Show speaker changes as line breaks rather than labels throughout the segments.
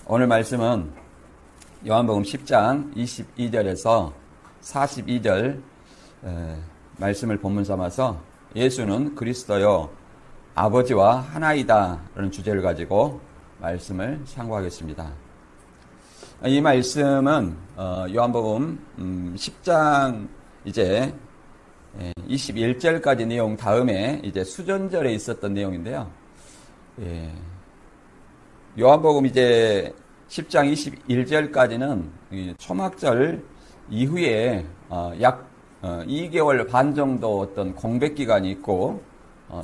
오늘 말씀은 요한복음 10장 22절에서 42절 말씀을 본문 삼아서 예수는 그리스도요 아버지와 하나이다 라는 주제를 가지고 말씀을 상고하겠습니다. 이 말씀은 요한복음 10장 이제 21절까지 내용 다음에 이제 수전절에 있었던 내용인데요. 요한복음 이제 10장 21절까지는 초막절 이후에 약 2개월 반 정도 어떤 공백 기간이 있고,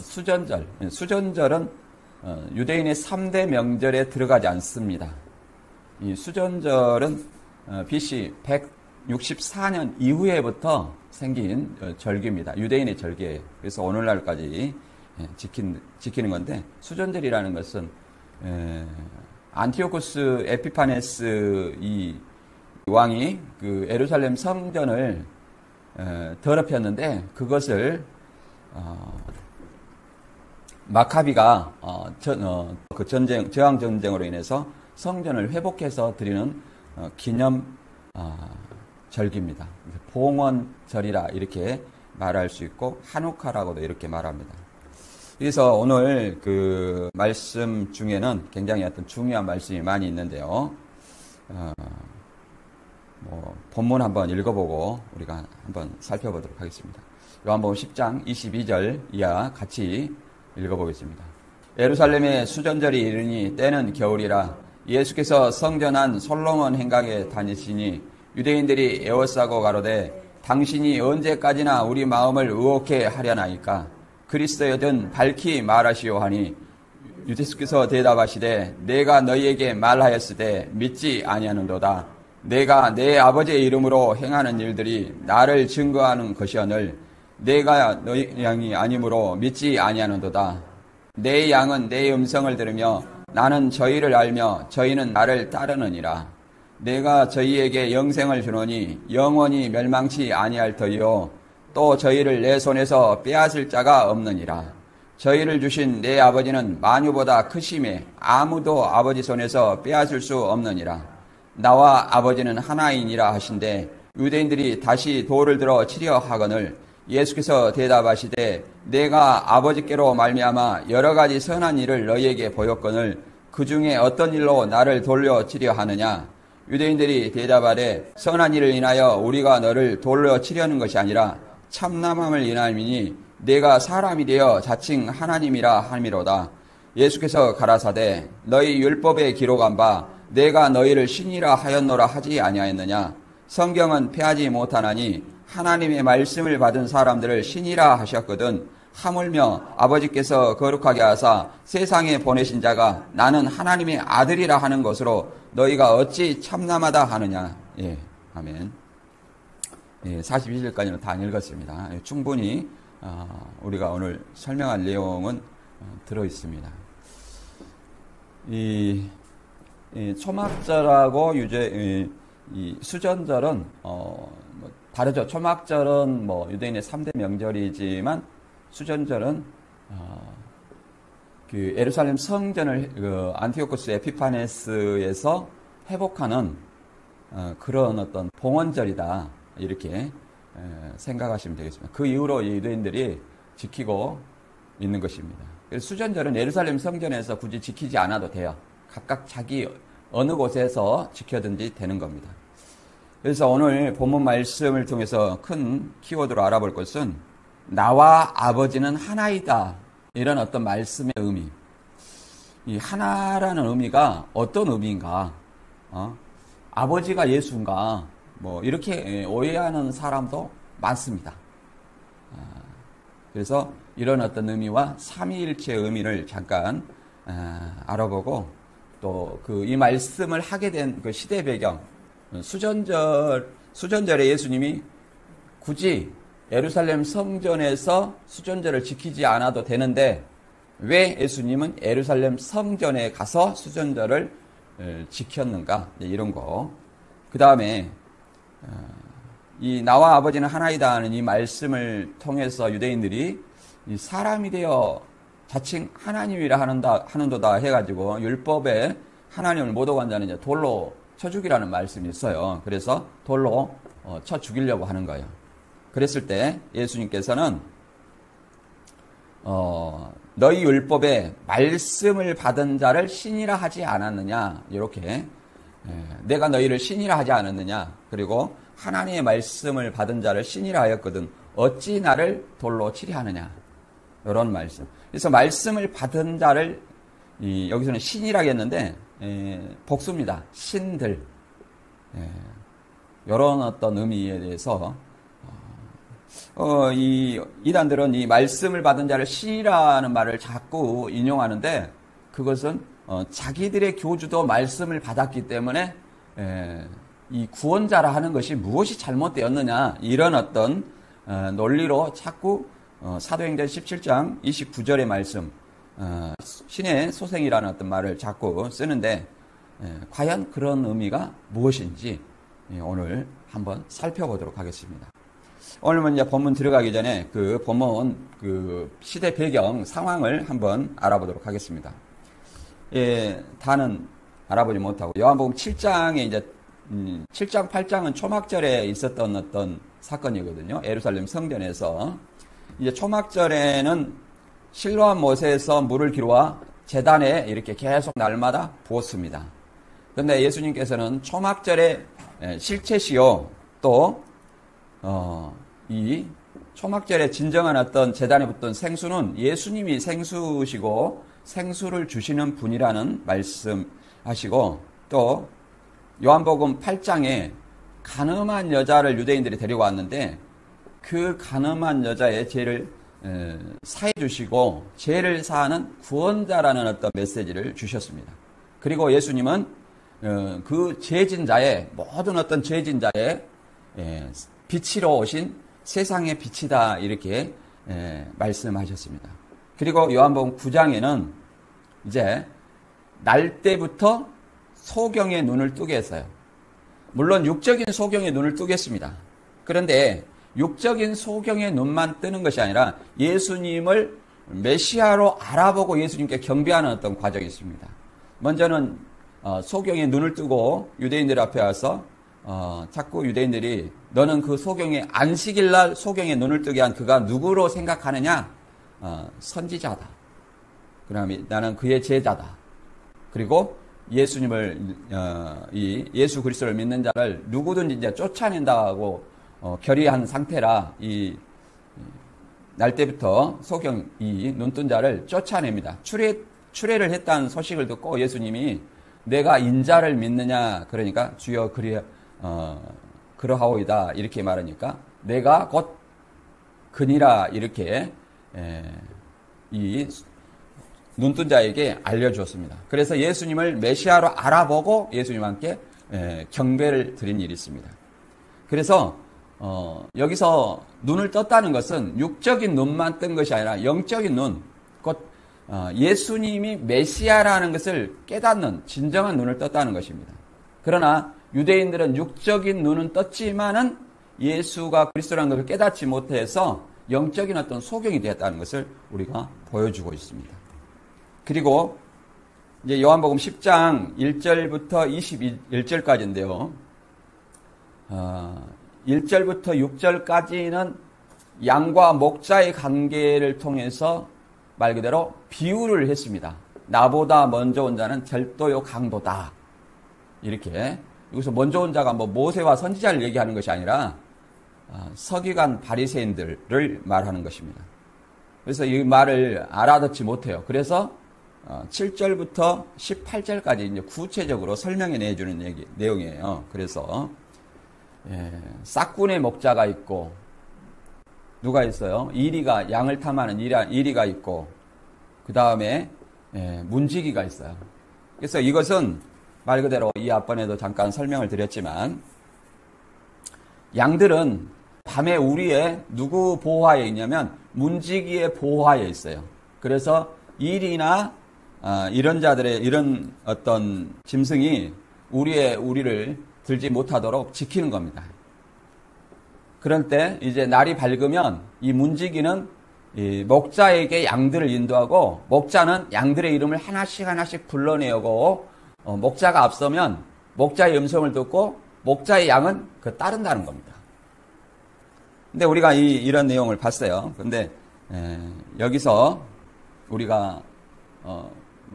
수전절은 유대인의 3대 명절에 들어가지 않습니다. 이 수전절은 BC 164년 이후에부터 생긴 절기입니다. 유대인의 절기예요. 그래서 오늘날까지 지키는 건데, 수전절이라는 것은 안티오코스 에피파네스 이 왕이 그 예루살렘 성전을 더럽혔는데, 그것을 마카비가 그 저항 전쟁으로 인해서 성전을 회복해서 드리는 기념 절기입니다. 봉헌절이라 이렇게 말할 수 있고, 한우카라고도 이렇게 말합니다. 그래서 오늘 그 말씀 중에는 굉장히 어떤 중요한 말씀이 많이 있는데요. 본문 한번 읽어보고 우리가 한번 살펴보도록 하겠습니다. 요한복음 10장 22절 이하 같이 읽어보겠습니다. 예루살렘에 수전절이 이르니 때는 겨울이라. 예수께서 성전 안 솔로몬 행각에 다니시니 유대인들이 에워싸고 가로되 당신이 언제까지나 우리 마음을 의혹해 하려나이까. 그리스도여든 밝히 말하시오 하니 예수께서 대답하시되 내가 너희에게 말하였으되 믿지 아니하는도다. 내가 내 아버지의 이름으로 행하는 일들이 나를 증거하는 것이오늘 내가 너희 양이 아니므로 믿지 아니하는도다. 내 양은 내 음성을 들으며 나는 저희를 알며 저희는 나를 따르느니라. 내가 저희에게 영생을 주노니 영원히 멸망치 아니할 터이요 또 저희를 내 손에서 빼앗을 자가 없느니라. 저희를 주신 내 아버지는 만유보다 크심에 아무도 아버지 손에서 빼앗을 수 없느니라. 나와 아버지는 하나이니라 하신대 유대인들이 다시 돌을 들어 치려 하거늘 예수께서 대답하시되 내가 아버지께로 말미암아 여러 가지 선한 일을 너희에게 보였거늘 그 중에 어떤 일로 나를 돌려 치려 하느냐. 유대인들이 대답하되 선한 일을 인하여 우리가 너를 돌려 치려는 것이 아니라 참남함을 인함이니 내가 사람이 되어 자칭 하나님이라 함이로다. 예수께서 가라사대 너희 율법에 기록한 바 내가 너희를 신이라 하였노라 하지 아니하였느냐. 성경은 패하지 못하나니 하나님의 말씀을 받은 사람들을 신이라 하셨거든. 하물며 아버지께서 거룩하게 하사 세상에 보내신 자가 나는 하나님의 아들이라 하는 것으로 너희가 어찌 참남하다 하느냐. 예, 아멘. 42절까지는 다 읽었습니다. 충분히 우리가 오늘 설명할 내용은 들어있습니다. 이 초막절하고 이 수전절은 다르죠. 초막절은 유대인의 3대 명절이지만 수전절은 그 예루살렘 성전을 안티오코스 에피파네스에서 회복하는 그런 어떤 봉헌절이다. 이렇게 생각하시면 되겠습니다. 그 이후로 유대인들이 지키고 있는 것입니다. 그래서 수전절은 예루살렘 성전에서 굳이 지키지 않아도 돼요. 각각 자기 어느 곳에서 지켜든지 되는 겁니다. 그래서 오늘 본문 말씀을 통해서 큰 키워드로 알아볼 것은 나와 아버지는 하나이다. 이런 어떤 말씀의 의미. 이 하나라는 의미가 어떤 의미인가? 아버지가 예수인가? 이렇게 오해하는 사람도 많습니다. 그래서 이런 어떤 의미와 삼위일체의 의미를 잠깐 알아보고 또 이 말씀을 하게 된 그 시대 배경, 수전절에 예수님이 굳이 예루살렘 성전에서 수전절을 지키지 않아도 되는데 왜 예수님은 예루살렘 성전에 가서 수전절을 지켰는가? 이런 거. 그 다음에 이 나와 아버지는 하나이다 하는 이 말씀을 통해서 유대인들이 사람이 되어 자칭 하나님이라 하는도다 해가지고 율법에 하나님을 못 오간 자는 이제 돌로 쳐 죽이라는 말씀이 있어요. 그래서 돌로 쳐 죽이려고 하는 거예요. 그랬을 때 예수님께서는 너희 율법에 말씀을 받은 자를 신이라 하지 않았느냐, 이렇게 내가 너희를 신이라 하지 않았느냐, 그리고 하나님의 말씀을 받은 자를 신이라 하였거든 어찌 나를 돌로 치려 하느냐, 이런 말씀. 그래서 말씀을 받은 자를 여기서는 신이라고 했는데 복수입니다. 신들. 이런 어떤 의미에 대해서 이 이단들은 이 말씀을 받은 자를 신이라는 말을 자꾸 인용하는데, 그것은 자기들의 교주도 말씀을 받았기 때문에 이 구원자라 하는 것이 무엇이 잘못되었느냐, 이런 어떤 논리로 자꾸 사도행전 17장 29절의 말씀, 신의 소생이라는 어떤 말을 자꾸 쓰는데, 과연 그런 의미가 무엇인지 오늘 한번 살펴보도록 하겠습니다. 오늘 먼저 본문 들어가기 전에 그 본문 그 시대 배경 상황을 한번 알아보도록 하겠습니다. 다는 알아보지 못하고 요한복음 7장에 이제 7장 8장은 초막절에 있었던 어떤 사건이거든요. 예루살렘 성전에서 이제 초막절에는 실로암 못에서 물을 기르어 제단에 이렇게 계속 날마다 부었습니다. 그런데 예수님께서는 초막절에 실체시요 또 이 초막절에 진정한 어떤 제단에 붙던 생수는 예수님이 생수시고 생수를 주시는 분이라는 말씀하시고, 또 요한복음 8장에 간음한 여자를 유대인들이 데리고 왔는데 그 간음한 여자의 죄를 사해 주시고 죄를 사하는 구원자라는 어떤 메시지를 주셨습니다. 그리고 예수님은 그 죄진 자의 모든 어떤 죄진 자의 빛으로 오신 세상의 빛이다, 이렇게 말씀하셨습니다. 그리고 요한복음 9장에는 이제 날 때부터 소경의 눈을 뜨게 했어요. 물론 육적인 소경의 눈을 뜨겠습니다. 그런데 육적인 소경의 눈만 뜨는 것이 아니라 예수님을 메시아로 알아보고 예수님께 경배하는 어떤 과정이 있습니다. 먼저는 소경의 눈을 뜨고 유대인들 앞에 와서 자꾸 유대인들이 너는 그 소경의 안식일날 소경의 눈을 뜨게 한 그가 누구로 생각하느냐? 선지자다. 그다음에 나는 그의 제자다. 그리고 예수님을 예수 그리스도를 믿는 자를 누구든지 이제 쫓아낸다고 결의한 상태라 이 날 때부터 소경 이 눈뜬 자를 쫓아냅니다. 출애를 했다는 소식을 듣고 예수님이 내가 인자를 믿느냐, 그러니까 주여 그러하오이다, 이렇게 말하니까 내가 곧 그니라, 이렇게 이 눈뜬 자에게 알려주었습니다. 그래서 예수님을 메시아로 알아보고 예수님과 함께 경배를 드린 일이 있습니다. 그래서 여기서 눈을 떴다는 것은 육적인 눈만 뜬 것이 아니라 영적인 눈, 곧 예수님이 메시아라는 것을 깨닫는 진정한 눈을 떴다는 것입니다. 그러나 유대인들은 육적인 눈은 떴지만은 예수가 그리스도라는 것을 깨닫지 못해서 영적인 어떤 소경이 되었다는 것을 우리가 보여주고 있습니다. 그리고 이제 요한복음 10장 1절부터 21절까지인데요. 1절부터 6절까지는 양과 목자의 관계를 통해서 말 그대로 비유를 했습니다. 나보다 먼저 온 자는 절도요 강도다. 이렇게. 여기서 먼저 온 자가 뭐 모세와 선지자를 얘기하는 것이 아니라 서기관 바리새인들을 말하는 것입니다. 그래서 이 말을 알아듣지 못해요. 그래서 7절부터 18절까지 이제 구체적으로 설명해 내주는 내용이에요. 그래서 싹군의 목자가 있고 누가 있어요? 이리가 양을 탐하는 이리가 있고 그 다음에 문지기가 있어요. 그래서 이것은 말 그대로 이 앞번에도 잠깐 설명을 드렸지만 양들은 밤에 우리의 누구 보호하에 있냐면 문지기의 보호하에 있어요. 그래서 이리나 이런 자들의 이런 어떤 짐승이 우리를 들지 못하도록 지키는 겁니다. 그럴 때 이제 날이 밝으면 이 문지기는 이 목자에게 양들을 인도하고 목자는 양들의 이름을 하나씩 불러내고 목자가 앞서면 목자의 음성을 듣고 목자의 양은 따른다는 겁니다. 근데 우리가 이런 내용을 봤어요. 근데 여기서 우리가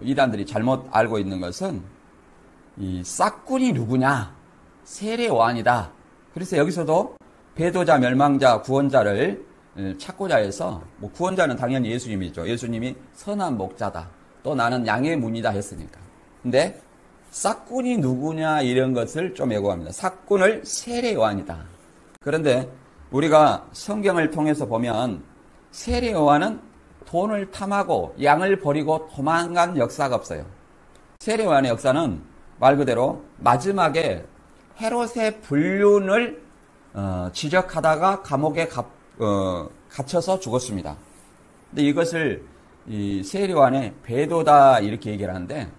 이단들이 잘못 알고 있는 것은 이 싹군이 누구냐? 세례 요한이다. 그래서 여기서도 배도자, 멸망자, 구원자를 찾고자 해서 구원자는 당연히 예수님이죠. 예수님이 선한 목자다. 또 나는 양의 문이다 했으니까. 근데 싹군이 누구냐 이런 것을 좀 예고합니다. 싹군을 세례 요한이다. 그런데 우리가 성경을 통해서 보면 세례 요한은 돈을 탐하고 양을 버리고 도망간 역사가 없어요. 세례 요한의 역사는 말 그대로 마지막에 헤롯의 불륜을 지적하다가 감옥에 갇혀서 죽었습니다. 근데 이것을 이 세례 요한의 배도다 이렇게 얘기를 하는데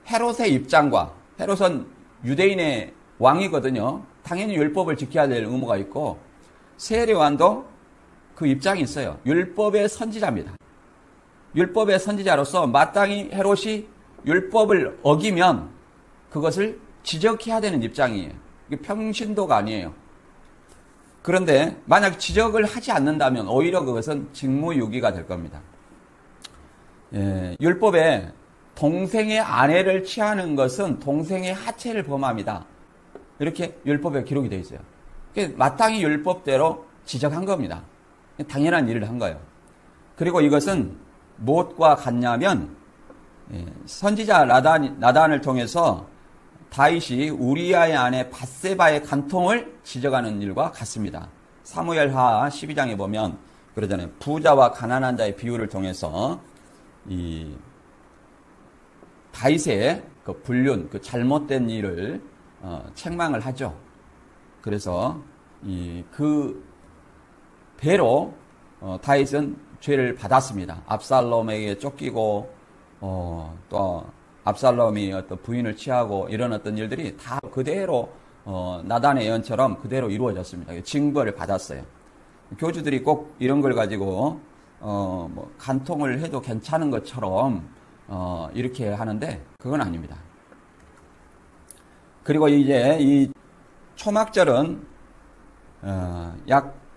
헤롯의 입장과 헤롯은 유대인의 왕이거든요. 당연히 율법을 지켜야 될 의무가 있고 세례 요한도 그 입장이 있어요. 율법의 선지자입니다. 율법의 선지자로서 마땅히 헤롯이 율법을 어기면 그것을 지적해야 되는 입장이에요. 이게 평신도가 아니에요. 그런데 만약 지적을 하지 않는다면 오히려 그것은 직무유기가 될 겁니다. 율법에 동생의 아내를 취하는 것은 동생의 하체를 범합니다. 이렇게 율법에 기록이 되어 있어요. 마땅히 율법대로 지적한 겁니다. 당연한 일을 한 거예요. 그리고 이것은 무엇과 같냐면 선지자 나단을 통해서 다윗이 우리아의 아내 밧세바의 간통을 지적하는 일과 같습니다. 사무엘하 12장에 보면 그러잖아요. 부자와 가난한 자의 비유를 통해서 이 다윗의 그 불륜, 그 잘못된 일을 책망을 하죠. 그래서 그 배로 다윗은 죄를 받았습니다. 압살롬에게 쫓기고 또 압살롬이 어떤 부인을 취하고 이런 어떤 일들이 다 그대로 나단의 예언처럼 그대로 이루어졌습니다. 징벌을 받았어요. 교주들이 꼭 이런 걸 가지고 간통을 해도 괜찮은 것처럼 이렇게 하는데 그건 아닙니다. 그리고 이제 이 초막절은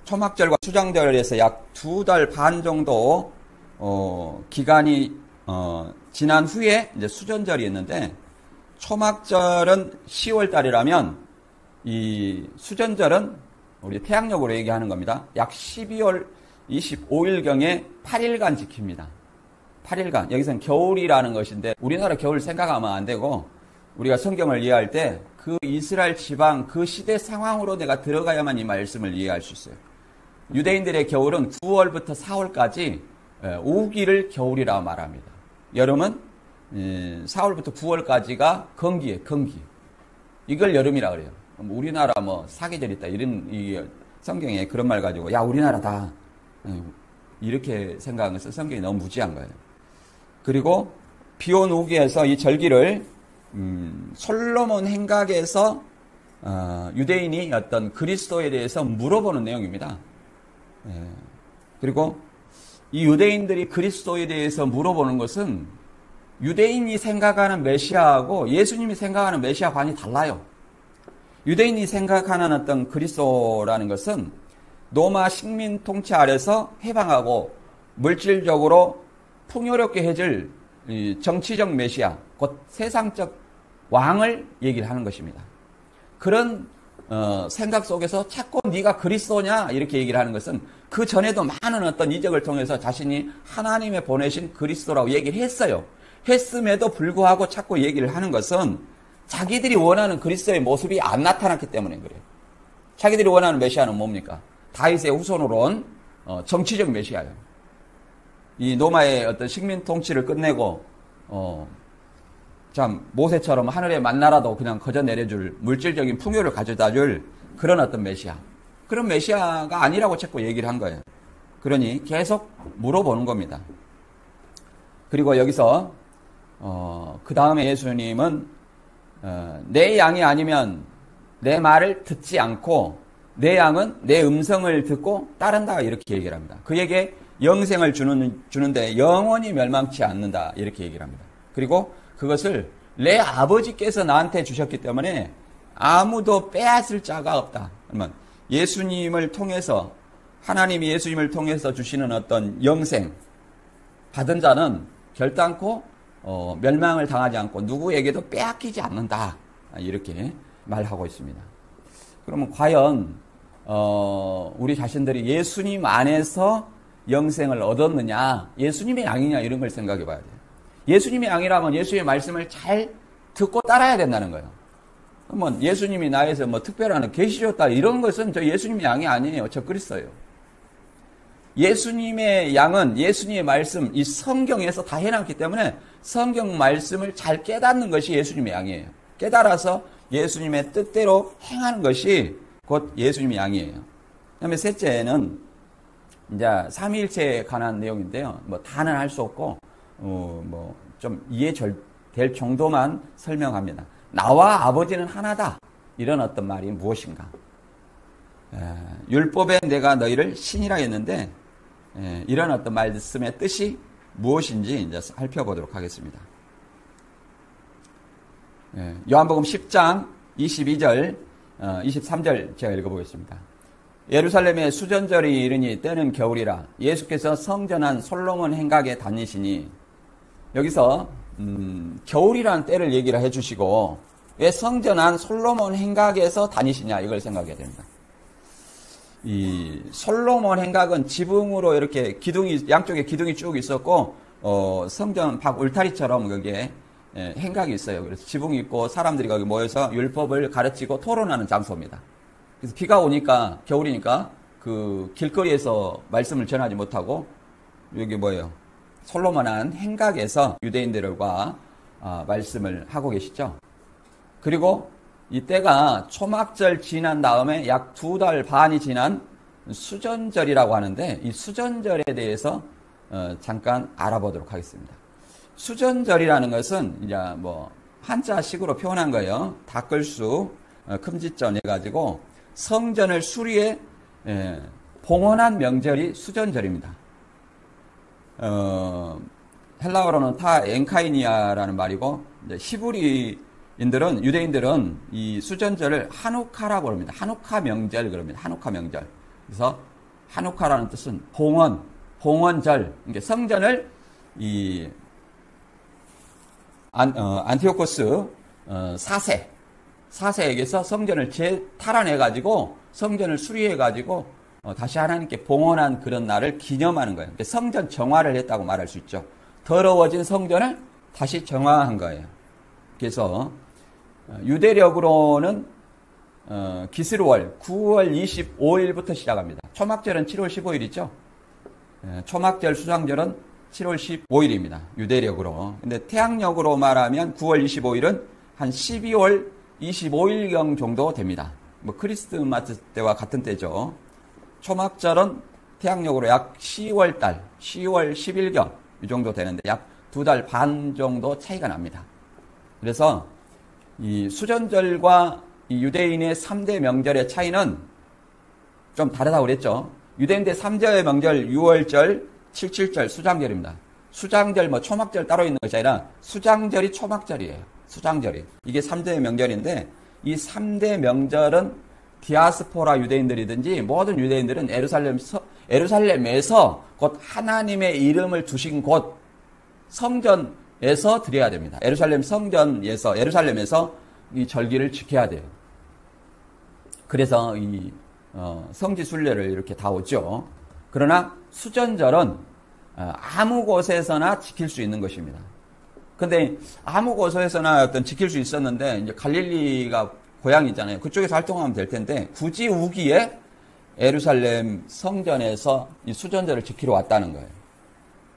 초막절과 수장절에서 약 2달 반 정도 기간이 지난 후에 이제 수전절이었는데 초막절은 10월 달이라면 이 수전절은 우리 태양력으로 얘기하는 겁니다. 약 12월 25일경에 8일간 지킵니다. 8일간. 여기서는 겨울이라는 것인데 우리나라 겨울 생각하면 안 되고 우리가 성경을 이해할 때 그 이스라엘 지방 그 시대 상황으로 내가 들어가야만 이 말씀을 이해할 수 있어요. 유대인들의 겨울은 9월부터 4월까지 우기를 겨울이라 말합니다. 여름은 4월부터 9월까지가 건기예요. 건기. 이걸 여름이라 그래요. 우리나라 사계절 있다 이런 성경에 그런 말 가지고 야 우리나라 다 이렇게 생각하는 것은 성경이 너무 무지한 거예요. 그리고 비온 우기에서 이 절기를 솔로몬 행각에서 유대인이 어떤 그리스도에 대해서 물어보는 내용입니다. 그리고 이 유대인들이 그리스도에 대해서 물어보는 것은 유대인이 생각하는 메시아하고 예수님이 생각하는 메시아관이 달라요. 유대인이 생각하는 어떤 그리스도라는 것은 로마 식민 통치 아래서 해방하고 물질적으로 풍요롭게 해줄 정치적 메시아, 곧 세상적 왕을 얘기를 하는 것입니다. 그런 생각 속에서 자꾸 네가 그리스도냐 이렇게 얘기를 하는 것은 그 전에도 많은 어떤 이적을 통해서 자신이 하나님의 보내신 그리스도라고 얘기를 했어요. 했음에도 불구하고 자꾸 얘기를 하는 것은 자기들이 원하는 그리스도의 모습이 안 나타났기 때문에 그래요. 자기들이 원하는 메시아는 뭡니까? 다윗의 후손으로 온 정치적 메시아예요. 이 로마의 어떤 식민 통치를 끝내고 참 모세처럼 하늘의 만나라도 그냥 거저 내려줄 물질적인 풍요를 가져다줄 그런 어떤 메시아. 그런 메시아가 아니라고 자꾸 얘기를 한 거예요. 그러니 계속 물어보는 겁니다. 그리고 여기서 그 다음에 예수님은 내 양이 아니면 내 말을 듣지 않고 내 양은 내 음성을 듣고 따른다 이렇게 얘기를 합니다. 그에게 영생을 주는데 영원히 멸망치 않는다 이렇게 얘기를 합니다. 그리고 그것을 내 아버지께서 나한테 주셨기 때문에 아무도 빼앗을 자가 없다. 그러면 예수님을 통해서, 하나님이 예수님을 통해서 주시는 어떤 영생 받은 자는 결단코 멸망을 당하지 않고 누구에게도 빼앗기지 않는다. 이렇게 말하고 있습니다. 그러면 과연 우리 자신들이 예수님 안에서 영생을 얻었느냐, 예수님의 양이냐, 이런 걸 생각해 봐야 돼요. 예수님의 양이라면 예수님의 말씀을 잘 듣고 따라야 된다는 거예요. 그러면 예수님이 나에서 뭐 특별한 계시 줬다, 이런 것은 저 예수님의 양이 아니에요. 저 그리스도예요. 예수님의 양은 예수님의 말씀, 이 성경에서 다 해놨기 때문에 성경 말씀을 잘 깨닫는 것이 예수님의 양이에요. 깨달아서 예수님의 뜻대로 행하는 것이 곧 예수님의 양이에요. 그 다음에 셋째는 이제 삼위일체에 관한 내용인데요. 뭐 다는 할 수 없고 뭐 좀 이해될 정도만 설명합니다. 나와 아버지는 하나다. 이런 어떤 말이 무엇인가? 율법에 내가 너희를 신이라 했는데 이런 어떤 말씀의 뜻이 무엇인지 이제 살펴보도록 하겠습니다. 요한복음 10장 22절, 23절 제가 읽어보겠습니다. 예루살렘에 수전절이 이르니 때는 겨울이라 예수께서 성전한 솔로몬 행각에 다니시니, 여기서 겨울이라는 때를 얘기를 해주시고 왜 성전한 솔로몬 행각에서 다니시냐, 이걸 생각해야 됩니다. 이 솔로몬 행각은 지붕으로 이렇게 기둥이, 양쪽에 기둥이 쭉 있었고 성전 밖 울타리처럼 거기에 행각이 있어요. 그래서 지붕이 있고 사람들이 거기 모여서 율법을 가르치고 토론하는 장소입니다. 그래서 비가 오니까, 겨울이니까 그 길거리에서 말씀을 전하지 못하고 여기 뭐예요? 솔로몬한 행각에서 유대인들과 말씀을 하고 계시죠. 그리고 이때가 초막절 지난 다음에 약 2달 반이 지난 수전절이라고 하는데, 이 수전절에 대해서 잠깐 알아보도록 하겠습니다. 수전절이라는 것은 이제 뭐 한자식으로 표현한 거예요. 닦을수, 금지전 해가지고 성전을 수리해 봉헌한 명절이 수전절입니다. 헬라어로는 타 엔카이니아라는 말이고, 이제 히브리인들은, 유대인들은 이 수전절을 하누카라고 합니다. 하누카 명절 그럽니다. 하누카 명절. 그래서 하누카라는 뜻은 봉헌절. 그러니까 성전을 이 안티오코스 4세에게서 성전을 탈환해가지고 성전을 수리해가지고 다시 하나님께 봉헌한 그런 날을 기념하는 거예요. 그러니까 성전 정화를 했다고 말할 수 있죠. 더러워진 성전을 다시 정화한 거예요. 그래서 유대력으로는 기스루월 9월 25일부터 시작합니다. 초막절은 7월 15일이죠. 초막절 수장절은 7월 15일입니다. 유대력으로. 근데 태양력으로 말하면 9월 25일은 한 12월 25일경 정도 됩니다. 뭐 크리스마스 때와 같은 때죠. 초막절은 태양력으로 약 10월 달, 10월 10일경 이 정도 되는데 약 2달 반 정도 차이가 납니다. 그래서 이 수전절과 이 유대인의 3대 명절의 차이는 좀 다르다고 그랬죠. 유대인의 3대 명절 6월절, 77절, 수장절입니다. 수장절, 뭐 초막절 따로 있는 것이 아니라 수장절이 초막절이에요. 수장절이. 이게 3대 명절인데 이 3대 명절은 디아스포라 유대인들이든지 모든 유대인들은 에루살렘에서 곧 하나님의 이름을 두신 곳 성전에서 드려야 됩니다. 에루살렘 성전에서, 에루살렘에서 이 절기를 지켜야 돼요. 그래서 이 성지 순례를 이렇게 다 오죠. 그러나 수전절은 아무 곳에서나 지킬 수 있는 것입니다. 근데 아무 곳에서나 어떤 지킬 수 있었는데 이제 갈릴리가 고향이잖아요. 그쪽에서 활동하면 될 텐데 굳이 우기에 예루살렘 성전에서 이 수전절을 지키러 왔다는 거예요.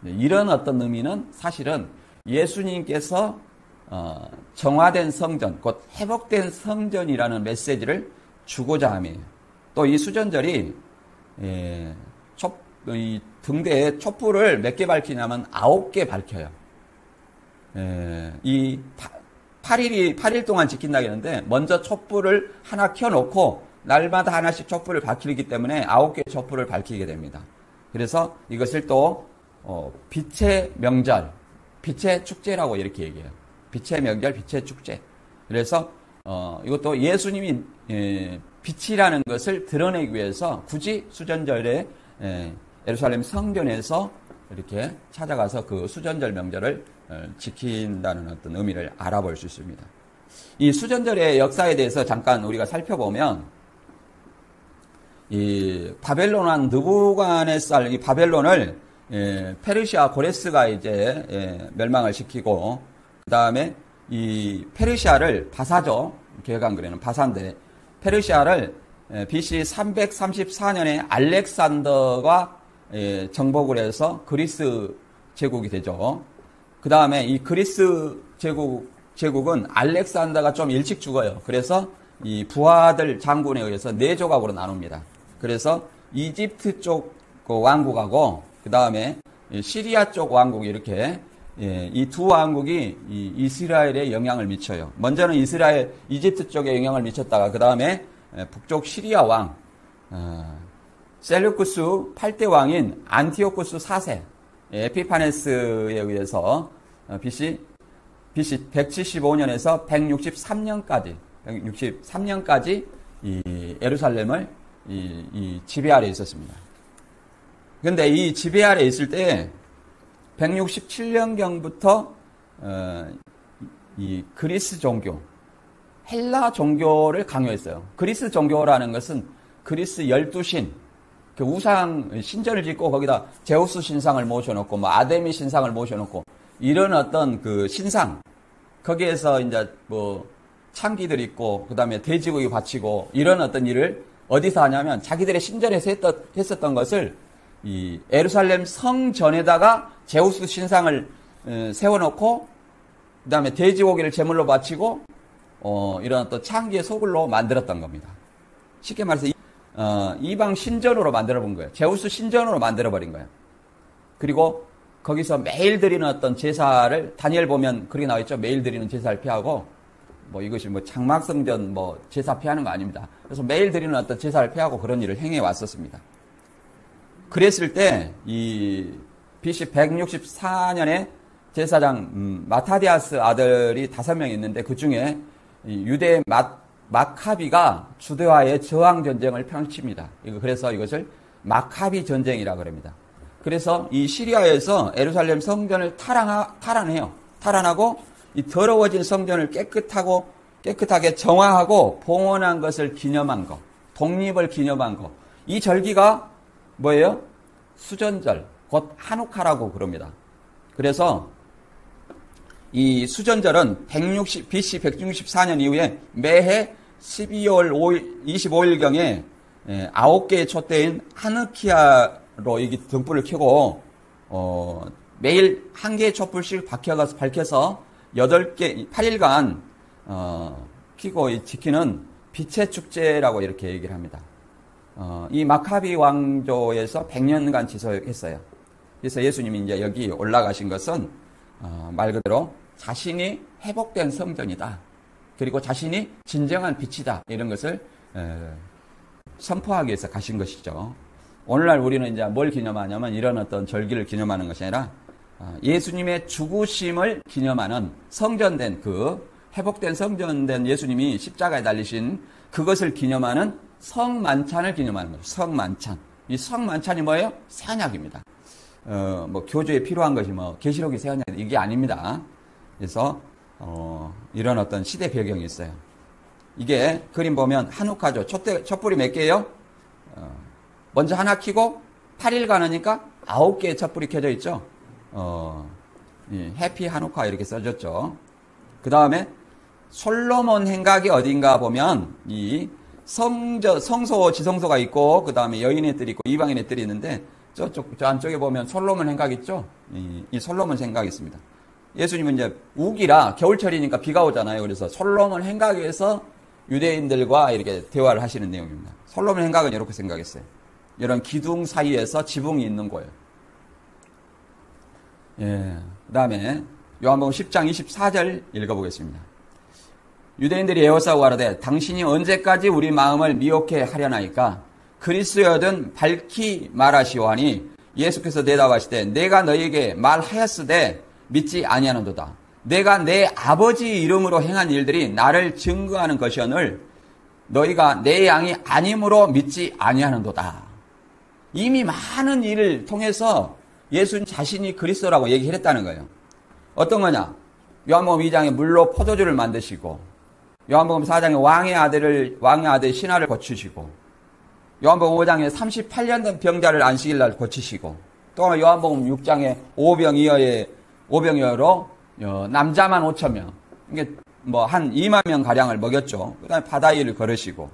이런 어떤 의미는 사실은 예수님께서 정화된 성전, 곧 회복된 성전이라는 메시지를 주고자 함이에요. 또 이 수전절이 이 등대에 촛불을 몇 개 밝히냐면 9개 밝혀요. 이 8일 동안 지킨다고 했는데 먼저 촛불을 하나 켜놓고 날마다 하나씩 촛불을 밝히기 때문에 9개 촛불을 밝히게 됩니다. 그래서 이것을 또 빛의 명절, 빛의 축제라고 이렇게 얘기해요. 빛의 명절, 빛의 축제. 그래서 이것도 예수님이 빛이라는 것을 드러내기 위해서 굳이 수전절에 예루살렘 성전에서 이렇게 찾아가서 그 수전절 명절을 지킨다는 어떤 의미를 알아볼 수 있습니다. 이 수전절의 역사에 대해서 잠깐 우리가 살펴보면 이 바벨론 왕 느부갓네살 이 바벨론을 페르시아 고레스가 이제 멸망을 시키고 그 다음에 이 페르시아를 바사죠. 개간그래는 바사인데 페르시아를 BC 334년에 알렉산더가 정복을 해서 그리스 제국이 되죠. 그 다음에 이 그리스 제국은 알렉산더가 좀 일찍 죽어요. 그래서 이 부하들 장군에 의해서 4조각으로 나눕니다. 그래서 이집트 쪽 왕국하고 그 다음에 시리아 쪽 왕국이 이렇게 이 두 왕국이 이 이스라엘에 영향을 미쳐요. 먼저는 이집트 쪽에 영향을 미쳤다가 그 다음에 북쪽 시리아 왕 셀루쿠스 8대 왕인 안티오쿠스 4세 에피파네스에 의해서 BC 175년에서 163년까지 이 예루살렘을 이 지배 아래 있었습니다. 그런데 이 지배 아래 있을 때 167년경부터 이 그리스 종교, 헬라 종교를 강요했어요. 그리스 종교라는 것은 그리스 12신, 그 우상 신전을 짓고 거기다 제우스 신상을 모셔놓고 뭐 아데미 신상을 모셔놓고 이런 어떤 그 신상, 거기에서 이제 뭐 창기들 있고 그다음에 돼지고기 바치고 이런 어떤 일을 어디서 하냐면 자기들의 신전에서 했었던 것을 이 예루살렘 성전에다가 제우스 신상을 세워놓고 그다음에 돼지고기를 제물로 바치고 이런 어떤 창기의 소굴로 만들었던 겁니다. 쉽게 말해서 이방 신전으로 만들어 본 거예요. 제우스 신전으로 만들어 버린 거예요. 그리고 거기서 매일 드리는 어떤 제사를 다니엘 보면 그렇게 나와 있죠. 매일 드리는 제사를 피하고 뭐 이것이 뭐 장막성전 뭐 제사 피하는 거 아닙니다. 그래서 매일 드리는 어떤 제사를 피하고 그런 일을 행해 왔었습니다. 그랬을 때 이 BC 164년에 제사장 마타디아스 아들이 5명 있는데 그 중에 유대 마카비가 주대와의 저항 전쟁을 펼칩니다. 그래서 이것을 마카비 전쟁이라고 합니다. 그래서 이 시리아에서 예루살렘 성전을 탈환해요. 탈환하고 이 더러워진 성전을 깨끗하게 정화하고 봉헌한 것을 기념한 것, 독립을 기념한 것. 이 절기가 뭐예요? 수전절, 곧 하누카라고 그럽니다. 그래서 이 수전절은 BC 164년 이후에 매해 12월 25일경에 9개의 촛대인 하느키아로 이 등불을 켜고 매일 1개의 촛불씩 밝혀서 8일간 켜고 지키는 빛의 축제라고 이렇게 얘기를 합니다. 이 마카비 왕조에서 100년간 지속했어요. 그래서 예수님이 이제 여기 올라가신 것은 말 그대로 자신이 회복된 성전이다. 그리고 자신이 진정한 빛이다. 이런 것을 선포하기 위해서 가신 것이죠. 오늘날 우리는 이제 뭘 기념하냐면 이런 어떤 절기를 기념하는 것이 아니라 예수님의 죽으심을 기념하는 성전된 회복된 성전된 예수님이 십자가에 달리신 그것을 기념하는 성만찬을 기념하는 거죠. 성만찬. 이 성만찬이 뭐예요? 새 언약입니다. 뭐 교주에 필요한 것이 뭐 계시록이 새 언약 이게 아닙니다. 그래서 이런 어떤 시대 배경이 있어요. 이게 그림 보면 한우카죠. 촛불이 몇 개예요? 먼저 하나 켜고 8일간 하니까 9개의 촛불이 켜져 있죠. 해피 한우카 이렇게 써졌죠. 그 다음에 솔로몬 행각이 어딘가 보면 이 성소, 지성소가 있고 그 다음에 여인의 뜰이 있고 이방인의 뜰이 있는데 저 안쪽에 보면 솔로몬 행각 있죠. 이 솔로몬 행각이 있습니다. 예수님은 이제 우기라 겨울철이니까 비가 오잖아요. 그래서 솔로몬 행각에서 유대인들과 이렇게 대화를 하시는 내용입니다. 솔로몬 행각은 이렇게 생각했어요. 이런 기둥 사이에서 지붕이 있는 거예요. 그 다음에 요한복음 10장 24절 읽어보겠습니다. 유대인들이 에워싸고 가로되 당신이 언제까지 우리 마음을 미혹해 하려나이까 그리스도여든 밝히 말하시오하니 예수께서 대답하시되 내가 너희에게 말하였으되 믿지 아니하는도다. 내가 내 아버지 이름으로 행한 일들이 나를 증거하는 것이오늘 너희가 내 양이 아님으로 믿지 아니하는도다. 이미 많은 일을 통해서 예수님 자신이 그리스도라고 얘기를 했다는 거예요. 어떤 거냐? 요한복음 2장에 물로 포도주를 만드시고, 요한복음 4장에 왕의 아들 신하를 고치시고, 요한복음 5장에 38년 된 병자를 안식일 날 고치시고, 또 요한복음 6장에 오병이어로 남자만 5,000명, 이게 뭐 한 2만 명 가량을 먹였죠. 그다음에 바다 위를 걸으시고,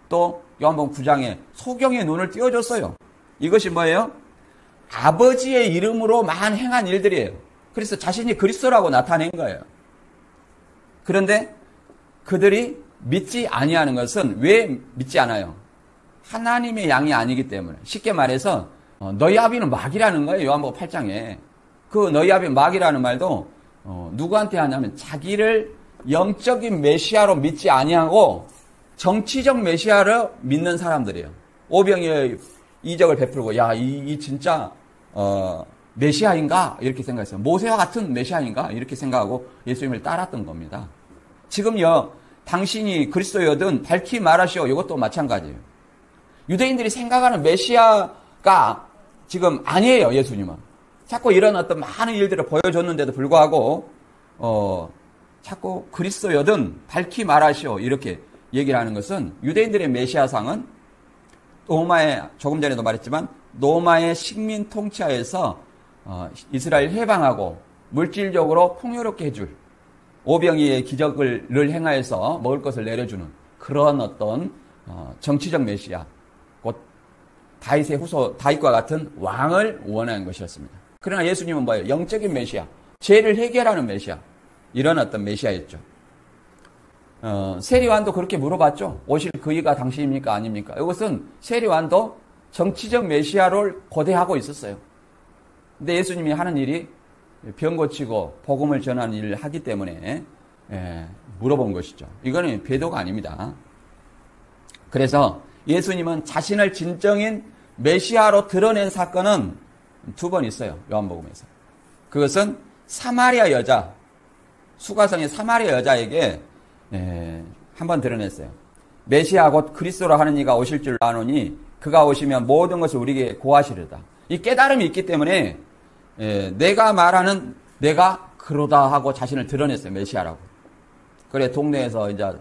또 요한복음 9장에 소경의 눈을 띄워줬어요. 이것이 뭐예요? 아버지의 이름으로만 행한 일들이에요. 그래서 자신이 그리스도라고 나타낸 거예요. 그런데 그들이 믿지 아니하는 것은 왜 믿지 않아요? 하나님의 양이 아니기 때문에. 쉽게 말해서 너희 아비는 마귀라는 거예요. 요한복음 8장에. 그 너희 아비 마귀라는 말도 누구한테 하냐면 자기를 영적인 메시아로 믿지 아니하고 정치적 메시아를 믿는 사람들이에요. 오병이의 이적을 베풀고 이 진짜 메시아인가? 이렇게 생각했어요. 모세와 같은 메시아인가? 이렇게 생각하고 예수님을 따랐던 겁니다. 지금요, 당신이 그리스도여든 밝히 말하시오. 이것도 마찬가지예요. 유대인들이 생각하는 메시아가 지금 아니에요, 예수님은. 자꾸 이런 어떤 많은 일들을 보여줬는데도 불구하고, 자꾸 그리스도여든 밝히 말하시오. 이렇게 얘기를 하는 것은 유대인들의 메시아상은 조금 전에도 말했지만, 로마의 식민 통치하에서 이스라엘 해방하고 물질적으로 풍요롭게 해줄 오병이의 기적을 행하여서 먹을 것을 내려주는 그런 어떤 정치적 메시아, 곧 다윗의 후손 다윗과 같은 왕을 원하는 것이었습니다. 그러나 예수님은 뭐예요? 영적인 메시아, 죄를 해결하는 메시아, 이런 어떤 메시아였죠. 세리완도 그렇게 물어봤죠. 오실 그이가 당신입니까? 아닙니까? 이것은 세리완도 정치적 메시아를 고대하고 있었어요. 근데 예수님이 하는 일이 병 고치고 복음을 전하는 일을 하기 때문에 물어본 것이죠. 이거는 배도가 아닙니다. 그래서 예수님은 자신을 진정인 메시아로 드러낸 사건은 2번 있어요. 요한복음에서. 그것은 사마리아 여자, 수가성의 사마리아 여자에게 한번 드러냈어요. 메시아 곧 그리스도라 하는 이가 오실 줄 아노니 그가 오시면 모든 것을 우리에게 고하시리다. 이 깨달음이 있기 때문에 내가 말하는 내가 그러다 하고 자신을 드러냈어요. 메시아라고. 그래 동네에서 이제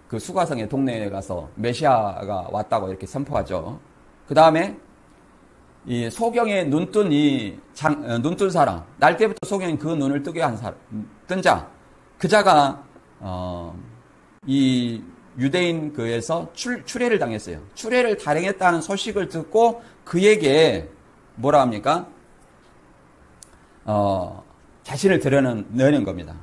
그 수가성의 동네에 가서 메시아가 왔다고 이렇게 선포하죠. 그 다음에 이 소경의 눈뜬 사람, 날 때부터 소경이 그 눈을 뜨게 한 사람, 뜬 자, 그 자가 이 유대인 교회에서 추례를 당했어요. 추례를 당했다는 소식을 듣고 그에게 뭐라 합니까? 자신을 드러내는 겁니다.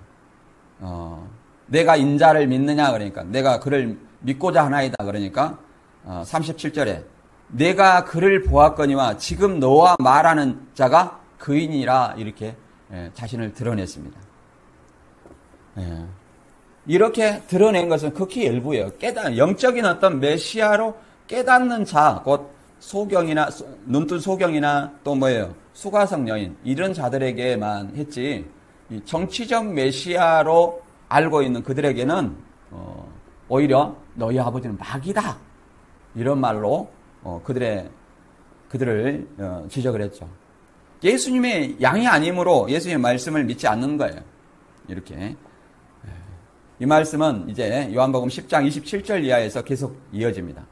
내가 인자를 믿느냐 그러니까 내가 그를 믿고자 하나이다 그러니까 37절에 내가 그를 보았거니와 지금 너와 말하는 자가 그이니라 이렇게 자신을 드러냈습니다. 이렇게 드러낸 것은 극히 일부예요. 영적인 어떤 메시아로 깨닫는 자, 곧 소경이나 눈뜬 소경이나 또 뭐예요? 수가성 여인 이런 자들에게만 했지 이 정치적 메시아로 알고 있는 그들에게는 오히려 너희 아버지는 마귀다 이런 말로 그들을 지적을 했죠. 예수님의 양이 아니므로 예수님의 말씀을 믿지 않는 거예요. 이렇게. 이 말씀은 이제 요한복음 10장 27절 이하에서 계속 이어집니다.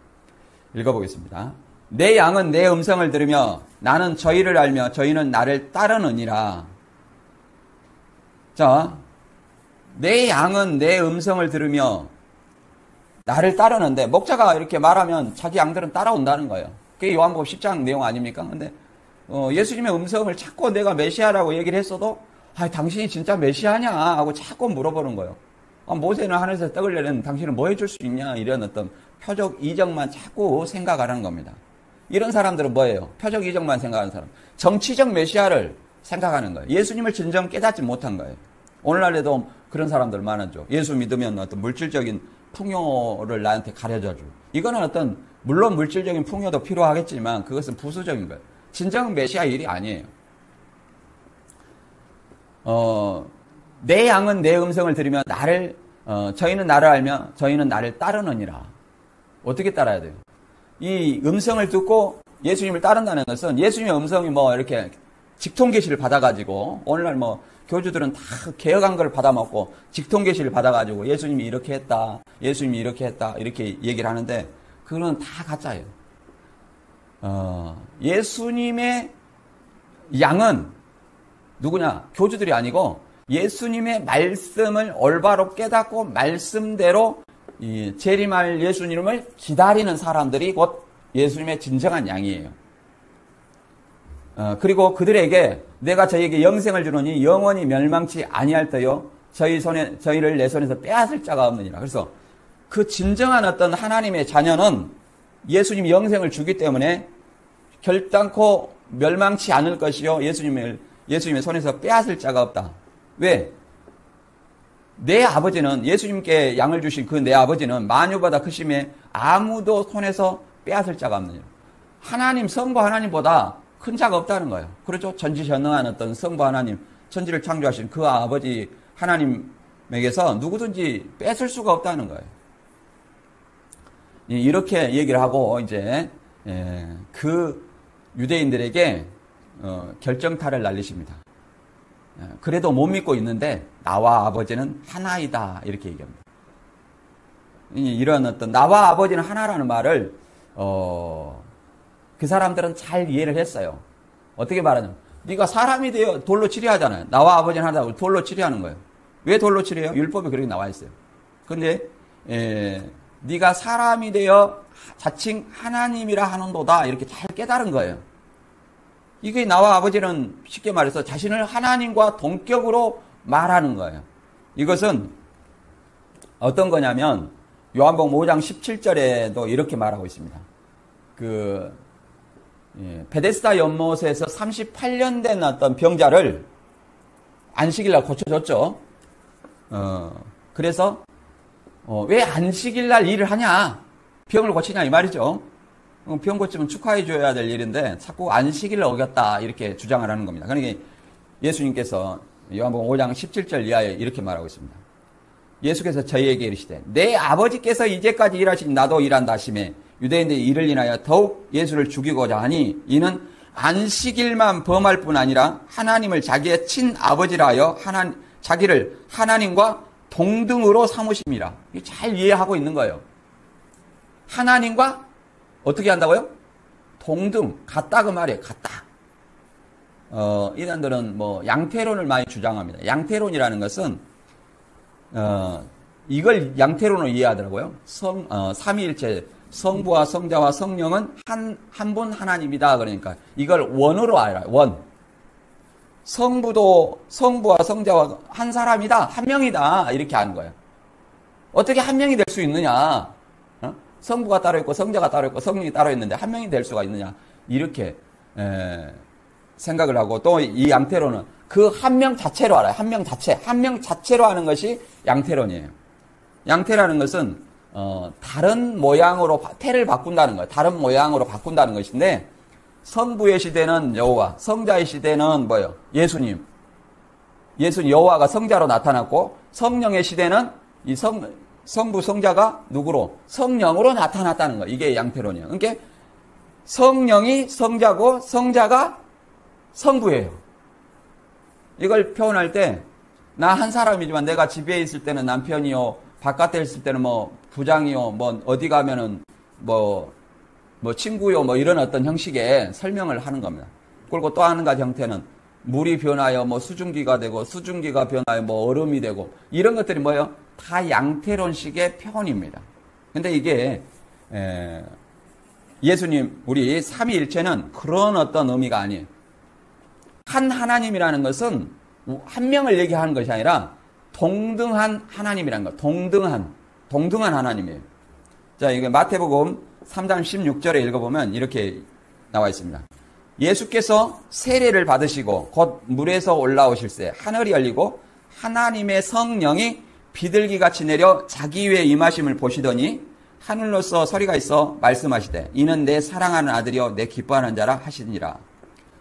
읽어보겠습니다. 내 양은 내 음성을 들으며 나는 저희를 알며 저희는 나를 따르느니라. 자, 내 양은 내 음성을 들으며 나를 따르는데 목자가 이렇게 말하면 자기 양들은 따라온다는 거예요. 그게 요한복음 10장 내용 아닙니까? 근데 예수님의 음성을 자꾸 내가 메시아라고 얘기를 했어도 당신이 진짜 메시아냐 하고 자꾸 물어보는 거예요. 모세는 하늘에서 떡을 내는 당신은 뭐 해줄 수 있냐 이런 어떤 표적 이적만 자꾸 생각하는 겁니다. 이런 사람들은 뭐예요? 표적 이적만 생각하는 사람. 정치적 메시아를 생각하는 거예요. 예수님을 진정 깨닫지 못한 거예요. 오늘날에도 그런 사람들 많았죠. 예수 믿으면 어떤 물질적인 풍요를 나한테 가려줘 줘. 이거는 물론 물질적인 풍요도 필요하겠지만 그것은 부수적인 거예요. 진정 메시아 일이 아니에요. 내 양은 내 음성을 들으며 저희는 나를 알며 저희는 나를 따르느니라. 어떻게 따라야 돼요? 이 음성을 듣고 예수님을 따른다는 것은 예수님의 음성이 뭐 이렇게 직통계시를 받아가지고 오늘날 뭐 교주들은 다 개혁한 걸 받아먹고 직통계시를 받아가지고 예수님이 이렇게 했다, 예수님이 이렇게 했다 이렇게 얘기를 하는데 그거는 다 가짜예요. 예수님의 양은 누구냐? 교주들이 아니고 예수님의 말씀을 올바로 깨닫고 말씀대로 재림할 예수님을 기다리는 사람들이 곧 예수님의 진정한 양이에요. 그리고 그들에게 내가 저희에게 영생을 주노니 영원히 멸망치 아니할 터요 저희를 내 손에서 빼앗을 자가 없느니라. 그래서 그 진정한 어떤 하나님의 자녀는 예수님이 영생을 주기 때문에 결단코 멸망치 않을 것이요 예수님의 손에서 빼앗을 자가 없다. 왜? 내 아버지는 예수님께 양을 주신 그 내 아버지는 만유보다 크심에 아무도 손에서 빼앗을 자가 없느니라. 하나님 성부 하나님보다 큰 자가 없다는 거예요. 그렇죠? 전지전능한 어떤 성부 하나님, 천지를 창조하신 그 아버지 하나님에게서 누구든지 뺏을 수가 없다는 거예요. 이렇게 얘기를 하고 이제 그 유대인들에게 결정타를 날리십니다. 그래도 못 믿고 있는데 나와 아버지는 하나이다 이렇게 얘기합니다. 이런 어떤 나와 아버지는 하나라는 말을 그 사람들은 잘 이해를 했어요. 어떻게 말하냐면 네가 사람이 되어 돌로 치리하잖아요. 나와 아버지는 하나라고 돌로 치리하는 거예요. 왜 돌로 치리해요? 율법에 그렇게 나와 있어요. 근데 네가 사람이 되어 자칭 하나님이라 하는도다 이렇게 잘 깨달은 거예요. 이게 나와 아버지는 쉽게 말해서 자신을 하나님과 동격으로 말하는 거예요. 이것은 어떤 거냐면 요한복음 5장 17절에도 이렇게 말하고 있습니다. 베데스다 연못에서 38년 된 어떤 병자를 안식일날 고쳐줬죠. 그래서 왜 안식일날 일을 하냐? 병을 고치냐 이 말이죠. 병 고치면 축하해 줘야 될 일인데 자꾸 안식일을 어겼다 이렇게 주장을 하는 겁니다. 그러니까 예수님께서 요한복음 5장 17절 이하에 이렇게 말하고 있습니다. 예수께서 저희에게 이르시되 내 아버지께서 이제까지 일하신 나도 일한다 하시매 유대인들이 이를 인하여 더욱 예수를 죽이고자 하니 이는 안식일만 범할 뿐 아니라 하나님을 자기의 친아버지라 하여 자기를 하나님과 동등으로 삼으심이라. 잘 이해하고 있는 거예요. 하나님과 어떻게 한다고요? 동등, 같다 그 말이에요. 같다. 이단들은 뭐 양태론을 많이 주장합니다. 양태론이라는 것은 이걸 양태론으로 이해하더라고요. 삼위일체 성부와 성자와 성령은 한 분 하나님이다. 그러니까 이걸 원으로 알아요. 원. 성부와 성자와 한 사람이다. 한 명이다. 이렇게 하는 거예요. 어떻게 한 명이 될 수 있느냐? 성부가 따로 있고 성자가 따로 있고 성령이 따로 있는데 한 명이 될 수가 있느냐? 이렇게 생각을 하고 또 이 양태론은 그 한 명 자체로 알아요. 한 명 자체로 하는 것이 양태론이에요. 양태라는 것은 다른 모양으로 태를 바꾼다는 거예요. 다른 모양으로 바꾼다는 것인데 성부의 시대는 여호와, 성자의 시대는 뭐예요? 예수님 여호와가 성자로 나타났고 성령의 시대는 이 성부 성자가 누구로? 성령으로 나타났다는 거예요. 이게 양태론이에요. 그러니까 성령이 성자고 성자가 성부예요. 이걸 표현할 때 나 한 사람이지만 내가 집에 있을 때는 남편이요, 바깥에 있을 때는 뭐 부장이요, 뭐 어디 가면은 뭐 친구요, 뭐 이런 어떤 형식의 설명을 하는 겁니다. 그리고 또 한 가지 형태는 물이 변하여 뭐 수증기가 되고 수증기가 변하여 뭐 얼음이 되고 이런 것들이 뭐예요? 다 양태론식의 표현입니다. 근데 이게 예수님 우리 삼위일체는 그런 어떤 의미가 아니에요. 한 하나님이라는 것은 한 명을 얘기하는 것이 아니라 동등한 하나님이라는 거. 동등한 하나님이에요. 자, 이게 마태복음 3장 16절에 읽어보면 이렇게 나와 있습니다. 예수께서 세례를 받으시고 곧 물에서 올라오실새 하늘이 열리고 하나님의 성령이 비둘기같이 내려 자기 위에 임하심을 보시더니 하늘로서 소리가 있어 말씀하시되 이는 내 사랑하는 아들이요 내 기뻐하는 자라 하시니라.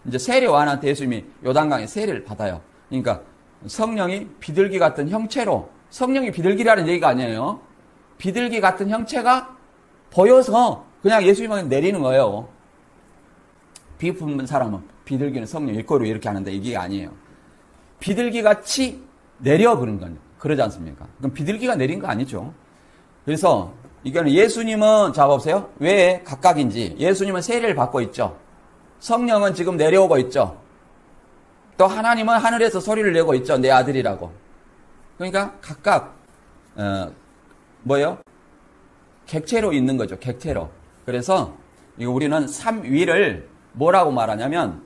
이제 세례 요한한테 예수님이 요단강에 세례를 받아요. 그러니까 성령이 비둘기 같은 형체로, 성령이 비둘기라는 얘기가 아니에요. 비둘기 같은 형체가 보여서 그냥 예수님을 내리는 거예요. 비품은 사람은 비둘기는 성령 일거로 이렇게 하는데 이게 아니에요. 비둘기 같이 내려버린 건 그러지 않습니까? 그럼 비둘기가 내린 거 아니죠. 그래서 이거는 예수님은 자 보세요. 왜 각각인지. 예수님은 세례를 받고 있죠. 성령은 지금 내려오고 있죠. 또 하나님은 하늘에서 소리를 내고 있죠. 내 아들이라고. 그러니까 각각 뭐요? 객체로 있는 거죠. 객체로. 그래서 이거 우리는 삼위를 뭐라고 말하냐면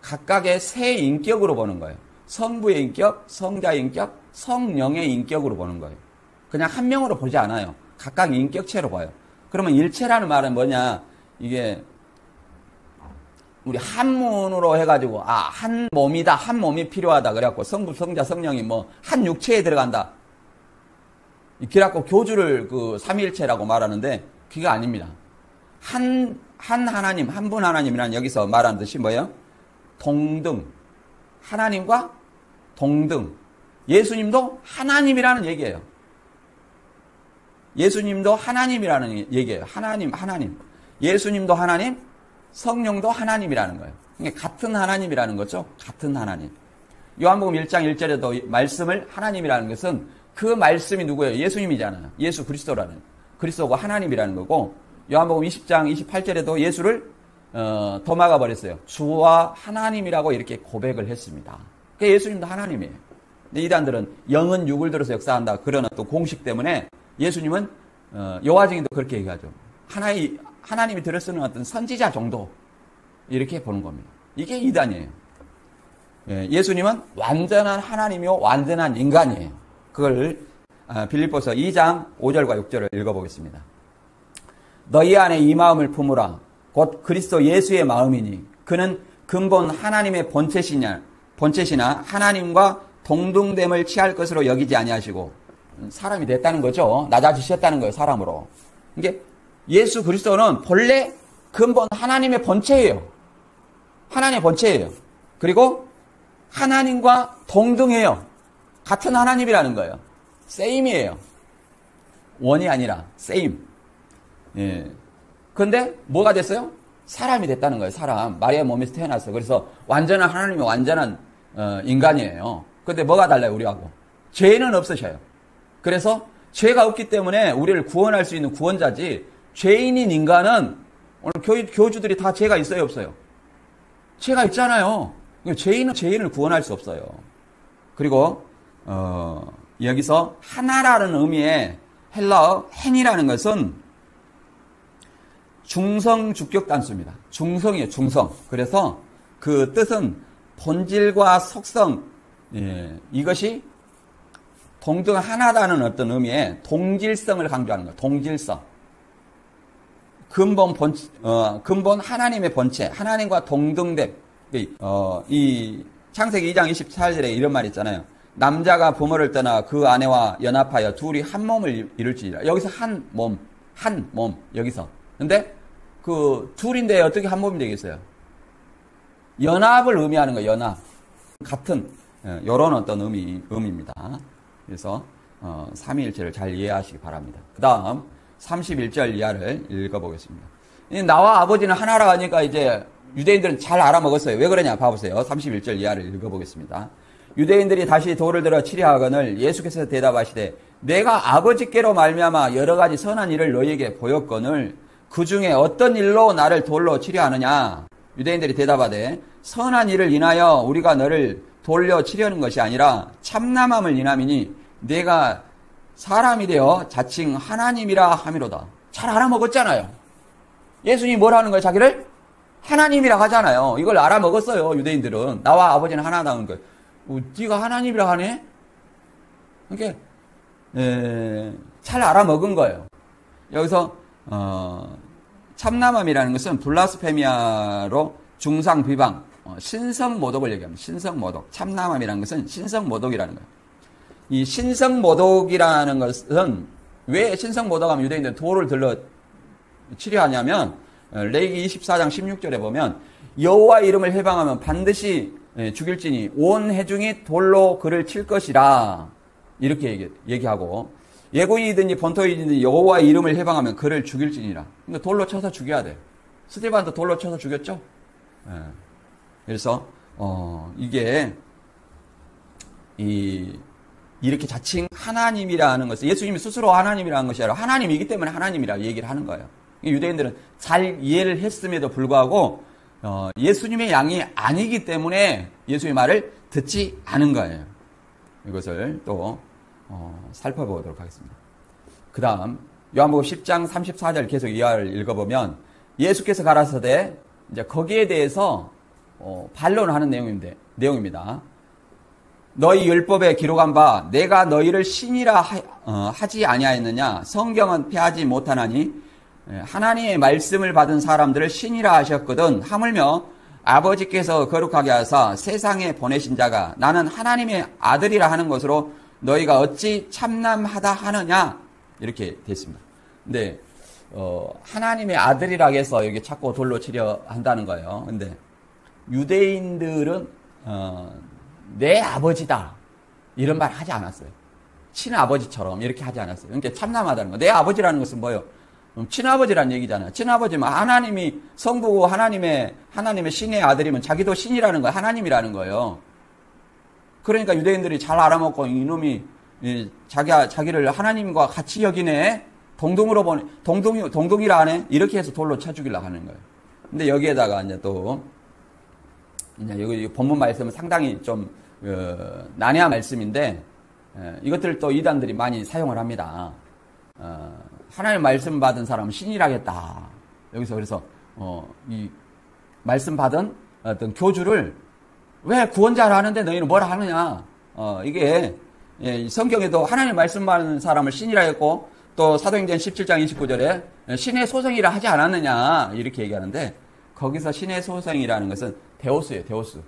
각각의 세 인격으로 보는 거예요. 성부의 인격, 성자의 인격, 성령의 인격으로 보는 거예요. 그냥 한 명으로 보지 않아요. 각각 인격체로 봐요. 그러면 일체라는 말은 뭐냐? 이게 우리 한문으로 해가지고 한 몸이다, 한 몸이 필요하다 그래갖고 성부, 성자, 성령이 뭐 한 육체에 들어간다. 그래갖고 교주를 그 삼위일체라고 말하는데 그게 아닙니다. 한 하나님, 한 분 하나님이라는 여기서 말하는 뜻이 뭐예요? 동등. 하나님과 동등. 예수님도 하나님이라는 얘기예요. 예수님도 하나님이라는 얘기예요. 하나님. 예수님도 하나님, 성령도 하나님이라는 거예요. 그러니까 같은 하나님이라는 거죠. 같은 하나님. 요한복음 1장 1절에도 말씀을 하나님이라는 것은 그 말씀이 누구예요? 예수님이잖아요. 예수 그리스도라는. 그리스도가 하나님이라는 거고, 요한복음 20장 28절에도 예수를 도마가 버렸어요. 주와 하나님이라고 이렇게 고백을 했습니다. 그러니까 예수님도 하나님이에요. 근데 이단들은 영은 육을 들어서 역사한다. 그런 어떤 공식 때문에 예수님은 요한증인도 그렇게 얘기하죠. 하나님이 들어쓰는 어떤 선지자 정도 이렇게 보는 겁니다. 이게 이단이에요. 예수님은 완전한 하나님이요 완전한 인간이에요. 그걸 빌립보서 2장 5절과 6절을 읽어보겠습니다. 너희 안에 이 마음을 품으라. 곧 그리스도 예수의 마음이니 그는 근본 하나님의 본체시나 하나님과 동등됨을 취할 것으로 여기지 아니하시고 사람이 됐다는 거죠. 낮아지셨다는 거예요. 사람으로. 이게 예수 그리스도는 본래 근본 하나님의 본체예요. 하나님의 본체예요. 그리고 하나님과 동등해요. 같은 하나님이라는 거예요. 세임이에요. 원이 아니라 세임. 예. 근데 뭐가 됐어요? 사람이 됐다는 거예요. 사람. 마리아 몸에서 태어났어요. 그래서 완전한 하나님이 완전한 인간이에요. 근데 뭐가 달라요? 우리하고. 죄는 없으셔요. 그래서 죄가 없기 때문에 우리를 구원할 수 있는 구원자지 죄인인 인간은 오늘 교주들이 다 죄가 있어요? 없어요? 죄가 있잖아요. 죄인은 죄인을 구원할 수 없어요. 그리고 여기서 하나라는 의미의 헬라어 헨이라는 것은 중성 주격 단수입니다. 중성이에요. 중성. 그래서 그 뜻은 본질과 속성 이것이 동등 하나다는 어떤 의미의 동질성을 강조하는 거예요. 동질성. 근본 하나님의 본체, 하나님과 동등됨. 이 창세기 2장 24절에 이런 말이 있잖아요. 남자가 부모를 떠나 그 아내와 연합하여 둘이 한 몸을 이룰지니라. 여기서 한 몸, 여기서. 근데 그 둘인데 어떻게 한 몸이 되겠어요? 연합을 의미하는 거예요. 연합. 같은 이런 어떤 의미입니다. 그래서 삼위일체를 잘 이해하시기 바랍니다. 그 다음 31절 이하를 읽어보겠습니다. 나와 아버지는 하나라 하니까 이제 유대인들은 잘 알아먹었어요. 왜 그러냐 봐보세요. 31절 이하를 읽어보겠습니다. 유대인들이 다시 돌을 들어 치려하거늘 예수께서 대답하시되 내가 아버지께로 말미암아 여러 가지 선한 일을 너희에게 보였거늘 그 중에 어떤 일로 나를 돌로 치려하느냐. 유대인들이 대답하되 선한 일을 인하여 우리가 너를 돌려 치려는 것이 아니라 참남함을 인함이니 내가 사람이 되어 자칭 하나님이라 함이로다. 잘 알아먹었잖아요. 예수님이 뭘 하는 거예요? 자기를 하나님이라 하잖아요. 이걸 알아먹었어요. 유대인들은. 나와 아버지는 하나다는 거예요. 네가 하나님이라 하네? 이렇게 잘 알아먹은 거예요. 여기서 참남함이라는 것은 블라스페미아로 중상 비방, 신성모독을 얘기합니다. 신성모독. 참남함이라는 것은 신성모독이라는 거예요. 이 신성모독이라는 것은 왜 신성모독하면 유대인들은 돌을 들러 치려하냐면 레위기 24장 16절에 보면 여호와 이름을 해방하면 반드시 죽일지니 온 회중이 돌로 그를 칠 것이라. 이렇게 얘기하고, 예고인이든지 본토인이든지 여호와의 이름을 해방하면 그를 죽일지니라. 그러니까 돌로 쳐서 죽여야 돼. 스데반도 돌로 쳐서 죽였죠. 그래서 이게 이렇게 자칭 하나님이라는 것은 예수님이 스스로 하나님이라는 것이 아니라 하나님이기 때문에 하나님이라고 얘기를 하는 거예요. 유대인들은 잘 이해를 했음에도 불구하고 예수님의 양이 아니기 때문에 예수의 말을 듣지 않은 거예요. 이것을 또 살펴보도록 하겠습니다. 그 다음 요한복음 10장 34절 계속 이하를 읽어보면 예수께서 가라사대 이제 거기에 대해서 반론하는 내용입니다. 너희 율법에 기록한 바 내가 너희를 신이라 하지 아니하였느냐? 성경은 폐하지 못하나니 하나님의 말씀을 받은 사람들을 신이라 하셨거든. 하물며 아버지께서 거룩하게 하사 세상에 보내신 자가 나는 하나님의 아들이라 하는 것으로 너희가 어찌 참남하다 하느냐? 이렇게 됐습니다. 근데 하나님의 아들이라 해서 여기 자꾸 돌로 치려 한다는 거예요. 근데 유대인들은 내 아버지다 이런 말 하지 않았어요. 친아버지처럼 이렇게 하지 않았어요. 그러니까 참남하다는 거. 내 아버지라는 것은 뭐예요? 친아버지라는 얘기잖아요. 친아버지면 하나님이 성부고 하나님의 신의 아들이면 자기도 신이라는 거예요. 하나님이라는 거예요. 그러니까 유대인들이 잘 알아먹고 이놈이 자기를 하나님과 같이 여기네. 동등으로 보내. 동등이라 하네. 이렇게 해서 돌로 쳐 죽이려고 하는 거예요. 근데 여기에다가 이제 또 이제 여기 본문 말씀은 상당히 좀 난해한 말씀인데 이것들을 또 이단들이 많이 사용을 합니다. 하나님 말씀 받은 사람은 신이라겠다. 여기서 그래서 이 말씀 받은 어떤 교주를 왜 구원자를 하는데 너희는 뭐라 하느냐? 이게 성경에도 하나님 말씀 받은 사람을 신이라 했고 또 사도행전 17장 29절에 신의 소생이라 하지 않았느냐 이렇게 얘기하는데 거기서 신의 소생이라는 것은 데오스예요. 데오스.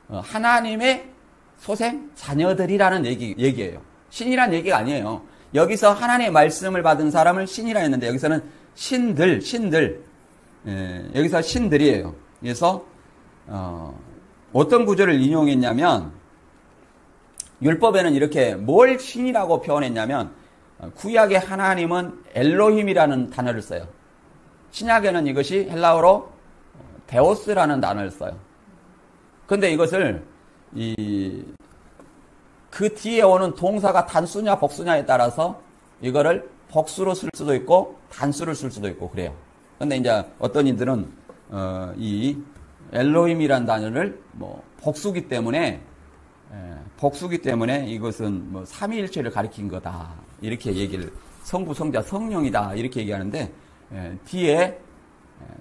하나님의 소생 자녀들이라는 얘기예요. 신이란 얘기가 아니에요. 여기서 하나님의 말씀을 받은 사람을 신이라 했는데 여기서는 신들. 여기서 신들이에요. 그래서 어떤 구절을 인용했냐면 율법에는 이렇게 뭘 신이라고 표현했냐면 구약의 하나님은 엘로힘이라는 단어를 써요. 신약에는 이것이 헬라어로 데오스라는 단어를 써요. 근데 이것을 그 뒤에 오는 동사가 단수냐 복수냐에 따라서 이거를 복수로 쓸 수도 있고 단수를 쓸 수도 있고 그래요. 근데 이제 어떤 이들은 이 엘로힘이라는 단어를 복수기 때문에 이것은 삼위일체를 가리킨 거다. 이렇게 얘기를 성부, 성자, 성령이다. 이렇게 얘기하는데 뒤에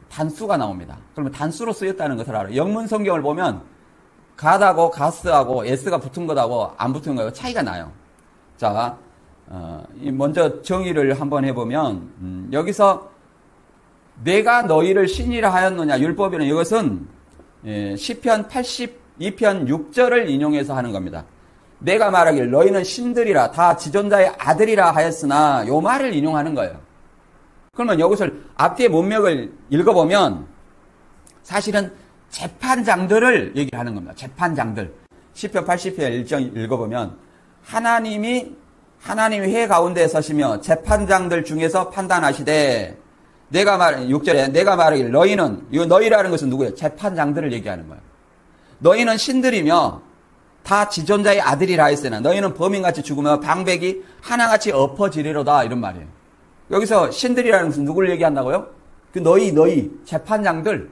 단수가 나옵니다. 그러면 단수로 쓰였다는 것을 알아요. 영문 성경을 보면 갓하고 가스하고 s가 붙은 것하고 안 붙은 거하고 차이가 나요. 자, 먼저 정의를 한번 해보면 여기서 내가 너희를 신이라 하였느냐 율법에는 이것은 시편 82편 6절을 인용해서 하는 겁니다. 내가 말하길 너희는 신들이라 다 지존자의 아들이라 하였으나 요 말을 인용하는 거예요. 그러면 이것을 앞뒤의 문맥을 읽어보면 사실은 재판장들을 얘기하는 겁니다. 재판장들. 시편 80편 1장 읽어보면 하나님이 회 가운데 서시며 재판장들 중에서 판단하시되 6절에 내가 말하길 너희는 이 너희라는 것은 누구예요? 재판장들을 얘기하는 거예요. 너희는 신들이며 다 지존자의 아들이라 했으나 너희는 범인같이 죽으며 방백이 하나같이 엎어지리로다 이런 말이에요. 여기서 신들이라는 것은 누구를 얘기한다고요? 그 너희 재판장들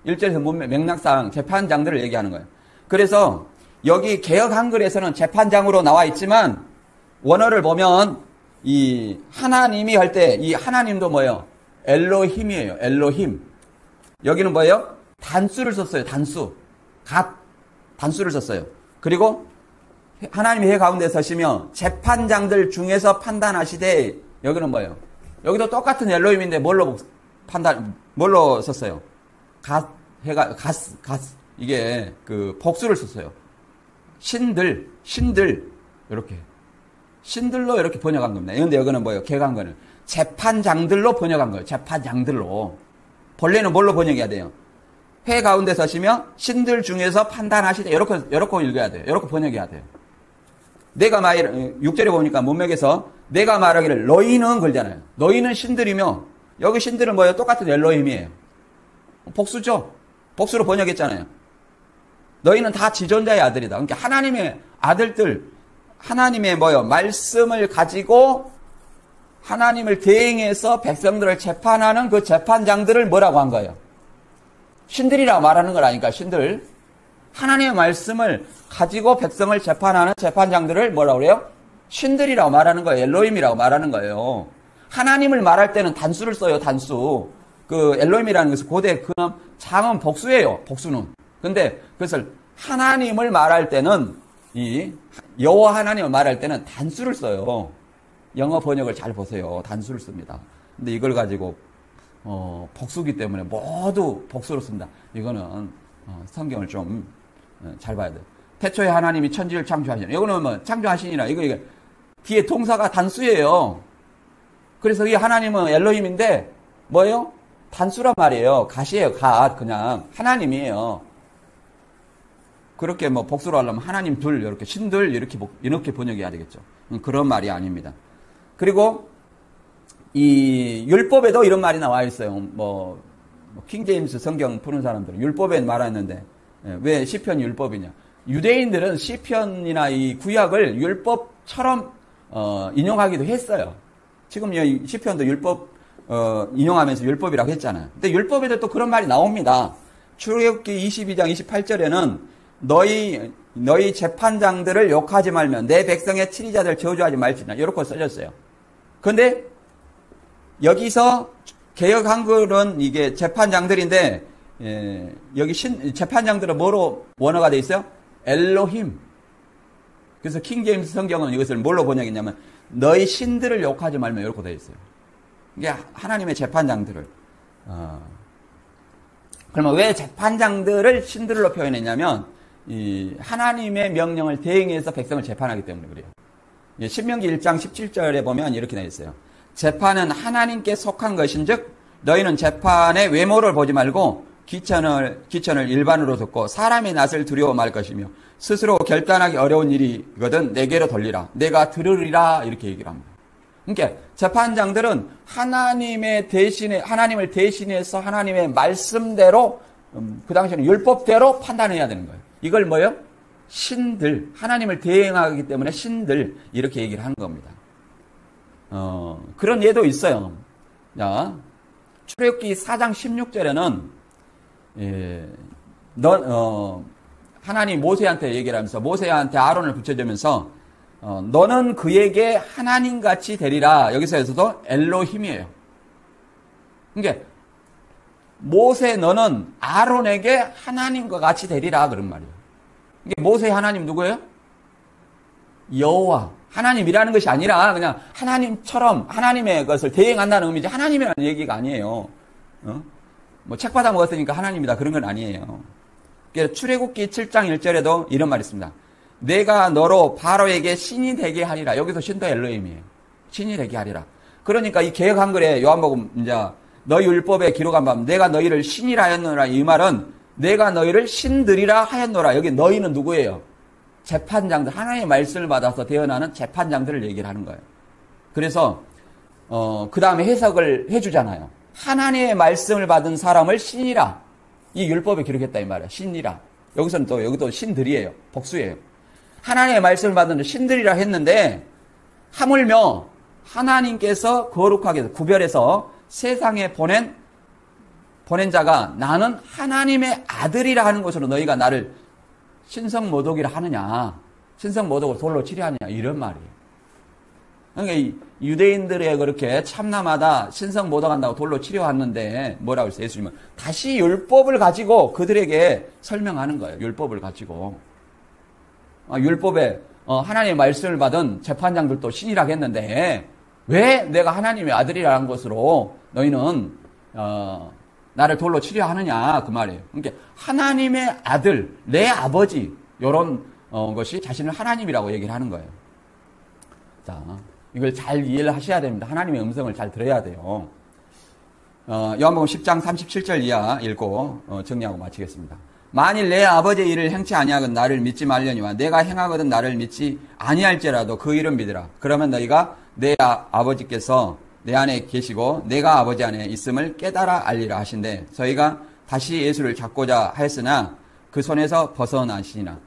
1절에서 맥락상 재판장들을 얘기하는 거예요. 그래서 여기 개역 한글에서는 재판장으로 나와 있지만 원어를 보면 이 하나님이 할 때 이 하나님도 뭐예요? 엘로힘이에요. 엘로힘. 여기는 뭐예요? 단수를 썼어요. 단수를 썼어요. 그리고 하나님이 해 가운데 서시며 재판장들 중에서 판단하시되 여기는 뭐예요? 여기도 똑같은 엘로힘인데 뭘로 썼어요? 가스. 이게 그 복수를 썼어요. 신들. 이렇게. 신들로 이렇게 번역한 겁니다. 그런데 여기는 뭐예요? 개간거는 재판장들로 번역한 거예요. 재판장들로. 본래는 뭘로 번역해야 돼요? 회 가운데 서시며 신들 중에서 판단하시되 이렇게 읽어야 돼요. 이렇게 번역해야 돼요. 내가 6절에 보니까 문맥에서 내가 말하기를 너희는 걸잖아요. 너희는 신들이며 여기 신들은 뭐예요? 똑같은 엘로힘이에요. 복수죠. 복수로 번역했잖아요. 너희는 다 지존자의 아들이다. 그러니까 하나님의 아들들, 하나님의 말씀을 가지고 하나님을 대행해서 백성들을 재판하는 그 재판장들을 뭐라고 한 거예요? 신들이라고 말하는 거라니까, 신들. 하나님의 말씀을 가지고 백성을 재판하는 재판장들을 뭐라고 그래요? 신들이라고 말하는 거예요. 엘로힘이라고 말하는 거예요. 하나님을 말할 때는 단수를 써요, 단수. 그 엘로힘이라는 것은 고대 근엄 장은 복수예요, 복수는. 근데 그것을 하나님을 말할 때는 이 여호와 하나님을 말할 때는 단수를 써요. 영어 번역을 잘 보세요. 단수를 씁니다. 근데 이걸 가지고 복수기 때문에 모두 복수로 쓴다. 이거는 성경을 좀 잘 봐야 돼요. 태초에 하나님이 천지를 창조하시니. 이거는 뭐 창조하시니라. 이거 뒤에 동사가 단수예요. 그래서 이 하나님은 엘로힘인데 뭐예요? 단수란 말이에요. 갓이에요. 갓. 그냥 하나님이에요. 그렇게 복수로 하려면 하나님 둘, 이렇게 신들 이렇게 번역해야 되겠죠. 그런 말이 아닙니다. 그리고 이 율법에도 이런 말이 나와 있어요. 킹제임스 성경 푸는 사람들은 율법에 말했는데 왜 시편이 율법이냐? 유대인들은 시편이나 이 구약을 율법처럼 인용하기도 했어요. 지금 이 시편도 율법 인용하면서 율법이라고 했잖아요. 근데 율법에도 또 그런 말이 나옵니다. 출애굽기 22장 28절에는 너희 재판장들을 욕하지 말며 내 백성의 치리자들 저주하지 말지나 이렇게 써졌어요. 그런데 여기서 개역 한글은 이게 재판장들인데 여기 재판장들은 뭐로 원어가 돼 있어요? 엘로힘. 그래서 킹제임스 성경은 이것을 뭘로 번역했냐면 너희 신들을 욕하지 말며 이렇게 돼 있어요. 이게 하나님의 재판장들을. 그러면 왜 재판장들을 신들로 표현했냐면 이 하나님의 명령을 대행해서 백성을 재판하기 때문에 그래요. 신명기 1장 17절에 보면 이렇게 되어 있어요. 재판은 하나님께 속한 것인즉 너희는 재판의 외모를 보지 말고 기천을 일반으로 듣고 사람의 낯을 두려워 말 것이며 스스로 결단하기 어려운 일이거든 내게로 돌리라. 내가 들으리라. 이렇게 얘기를 합니다. 그러니까 재판장들은 하나님을 대신해서 하나님의 말씀대로 그 당시에는 율법대로 판단해야 되는 거예요. 이걸 뭐예요? 신들, 하나님을 대행하기 때문에 신들 이렇게 얘기를 하는 겁니다. 그런 예도 있어요. 자, 출애굽기 4장 16절에는 하나님 모세한테 얘기를 하면서 모세한테 아론을 붙여주면서 너는 그에게 하나님같이 되리라. 여기서도 엘로힘이에요. 그러니까 모세 너는 아론에게 하나님과 같이 되리라 그런 말이에요. 이게 모세의 하나님 누구예요? 여호와. 하나님이라는 것이 아니라 그냥 하나님처럼 하나님의 것을 대행한다는 의미지 하나님이라는 얘기가 아니에요. 책 받아 먹었으니까 하나님이다 그런 건 아니에요. 출애굽기 7장 1절에도 이런 말이 있습니다. 내가 너로 바로에게 신이 되게 하리라. 여기서 신도 엘로힘이에요. 신이 되게 하리라. 그러니까 이 개역 한글에 요한복음 이제 너희 율법에 기록한 바 내가 너희를 신이라 하였노라. 이 말은 내가 너희를 신들이라 하였노라. 여기 너희는 누구예요? 재판장들, 하나님의 말씀을 받아서 태어나는 재판장들을 얘기를 하는 거예요. 그래서 그 다음에 해석을 해주잖아요. 하나님의 말씀을 받은 사람을 신이라. 이 율법에 기록했다 이 말이에요. 신이라. 여기서는 여기도 신들이에요. 복수예요. 하나님의 말씀을 받은 신들이라 했는데 하물며 하나님께서 거룩하게 구별해서 세상에 보낸 자가 나는 하나님의 아들이라 하는 것으로 너희가 나를 신성모독이라 하느냐. 신성모독으로 돌로 치려하느냐. 이런 말이에요. 그러니까 유대인들의 그렇게 참남하다 신성모독한다고 돌로 치려왔는데 뭐라고 했어요? 예수님은 다시 율법을 가지고 그들에게 설명하는 거예요. 율법을 가지고. 율법에 하나님의 말씀을 받은 재판장들도 신이라고 했는데 왜 내가 하나님의 아들이라는 것으로 너희는 나를 돌로 치려 하느냐 그 말이에요. 그러니까 하나님의 아들, 내 아버지 이런 것이 자신을 하나님이라고 얘기를 하는 거예요. 자, 이걸 잘 이해를 하셔야 됩니다. 하나님의 음성을 잘 들어야 돼요. 요한복음 10장 37절 이하 읽고 정리하고 마치겠습니다. 만일 내 아버지의 일을 행치 아니하건 나를 믿지 말려니와 내가 행하거든 나를 믿지 아니할지라도 그 일은 믿으라. 그러면 너희가 내 아버지께서 내 안에 계시고 내가 아버지 안에 있음을 깨달아 알리라 하신대. 저희가 다시 예수를 잡고자 하였으나 그 손에서 벗어나시니라.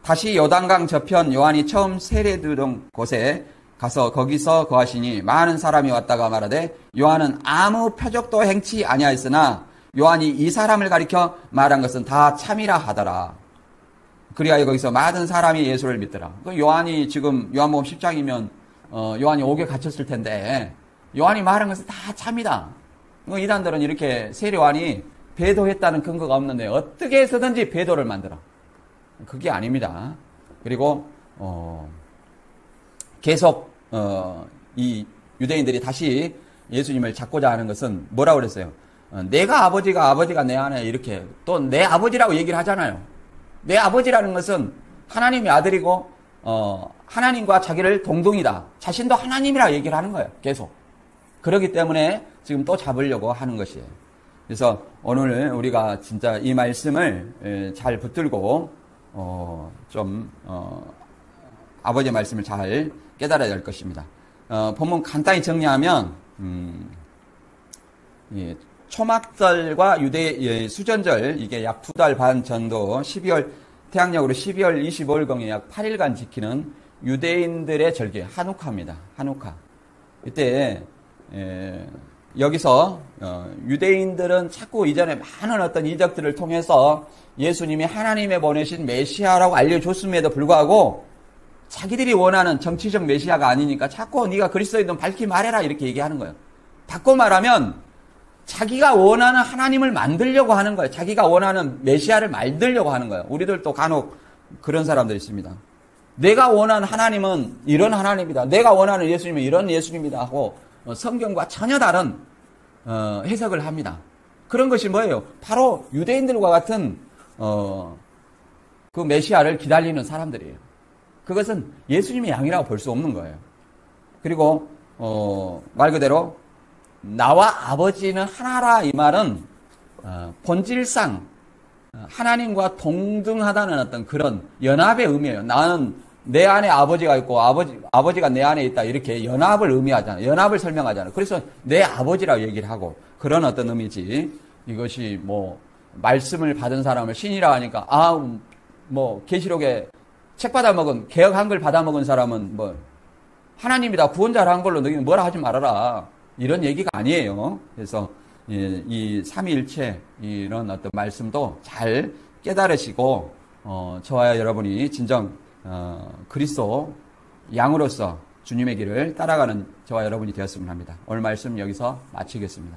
다시 요단강 저편 요한이 처음 세례드던 곳에 가서 거기서 거하시니 많은 사람이 왔다가 말하되 요한은 아무 표적도 행치 아니하였으나 요한이 이 사람을 가리켜 말한 것은 다 참이라 하더라. 그리하여 거기서 많은 사람이 예수를 믿더라. 요한이 지금 요한복음 10장이면 요한이 옥에 갇혔을 텐데 요한이 말한 것은 다 참이다. 이단들은 이렇게 세례요한이 배도했다는 근거가 없는데 어떻게 해서든지 배도를 만들어. 그게 아닙니다. 그리고 계속 이 유대인들이 다시 예수님을 잡고자 하는 것은 뭐라고 그랬어요? 내가 아버지가 내 안에 이렇게 또 내 아버지라고 얘기를 하잖아요. 내 아버지라는 것은 하나님의 아들이고 하나님과 자기를 동등이다. 자신도 하나님이라 얘기를 하는 거예요. 계속. 그렇기 때문에 지금 또 잡으려고 하는 것이에요. 그래서 오늘 우리가 진짜 이 말씀을 잘 붙들고 아버지의 말씀을 잘 깨달아야 될 것입니다. 본문 간단히 정리하면 초막절과 유대 수전절 이게 약 2달 반 정도 12월 태양력으로 12월 25일경에 약 8일간 지키는 유대인들의 절기 하누카입니다. 하누카. 이때 여기서 유대인들은 자꾸 이전에 많은 어떤 이적들을 통해서 예수님이 하나님의 보내신 메시아라고 알려줬음에도 불구하고 자기들이 원하는 정치적 메시아가 아니니까 자꾸 네가 그리스도이든 밝히 말해라 이렇게 얘기하는 거예요. 바꿔 말하면 자기가 원하는 하나님을 만들려고 하는 거예요. 자기가 원하는 메시아를 만들려고 하는 거예요. 우리들도 간혹 그런 사람들이 있습니다. 내가 원하는 하나님은 이런 하나님이다. 내가 원하는 예수님은 이런 예수님이다 하고 성경과 전혀 다른 해석을 합니다. 그런 것이 뭐예요? 바로 유대인들과 같은 그 메시아를 기다리는 사람들이에요. 그것은 예수님의 양이라고 볼 수 없는 거예요. 그리고 말 그대로 나와 아버지는 하나라 이 말은 본질상 하나님과 동등하다는 어떤 그런 연합의 의미예요. 나는 내 안에 아버지가 있고 아버지가 내 안에 있다 이렇게 연합을 의미하잖아요. 연합을 설명하잖아요. 그래서 내 아버지라고 얘기를 하고 그런 어떤 의미지 이것이 뭐 말씀을 받은 사람을 신이라 하니까 계시록에 책 받아먹은 개혁 한글 받아먹은 사람은 뭐 하나님이다 구원자라 한 걸로 너희는 뭐라 하지 말아라 이런 얘기가 아니에요. 그래서 이 삼위일체 이런 어떤 말씀도 잘 깨달으시고 저와 여러분이 진정 그리스도 양으로서 주님의 길을 따라가는 저와 여러분이 되었으면 합니다. 오늘 말씀 여기서 마치겠습니다.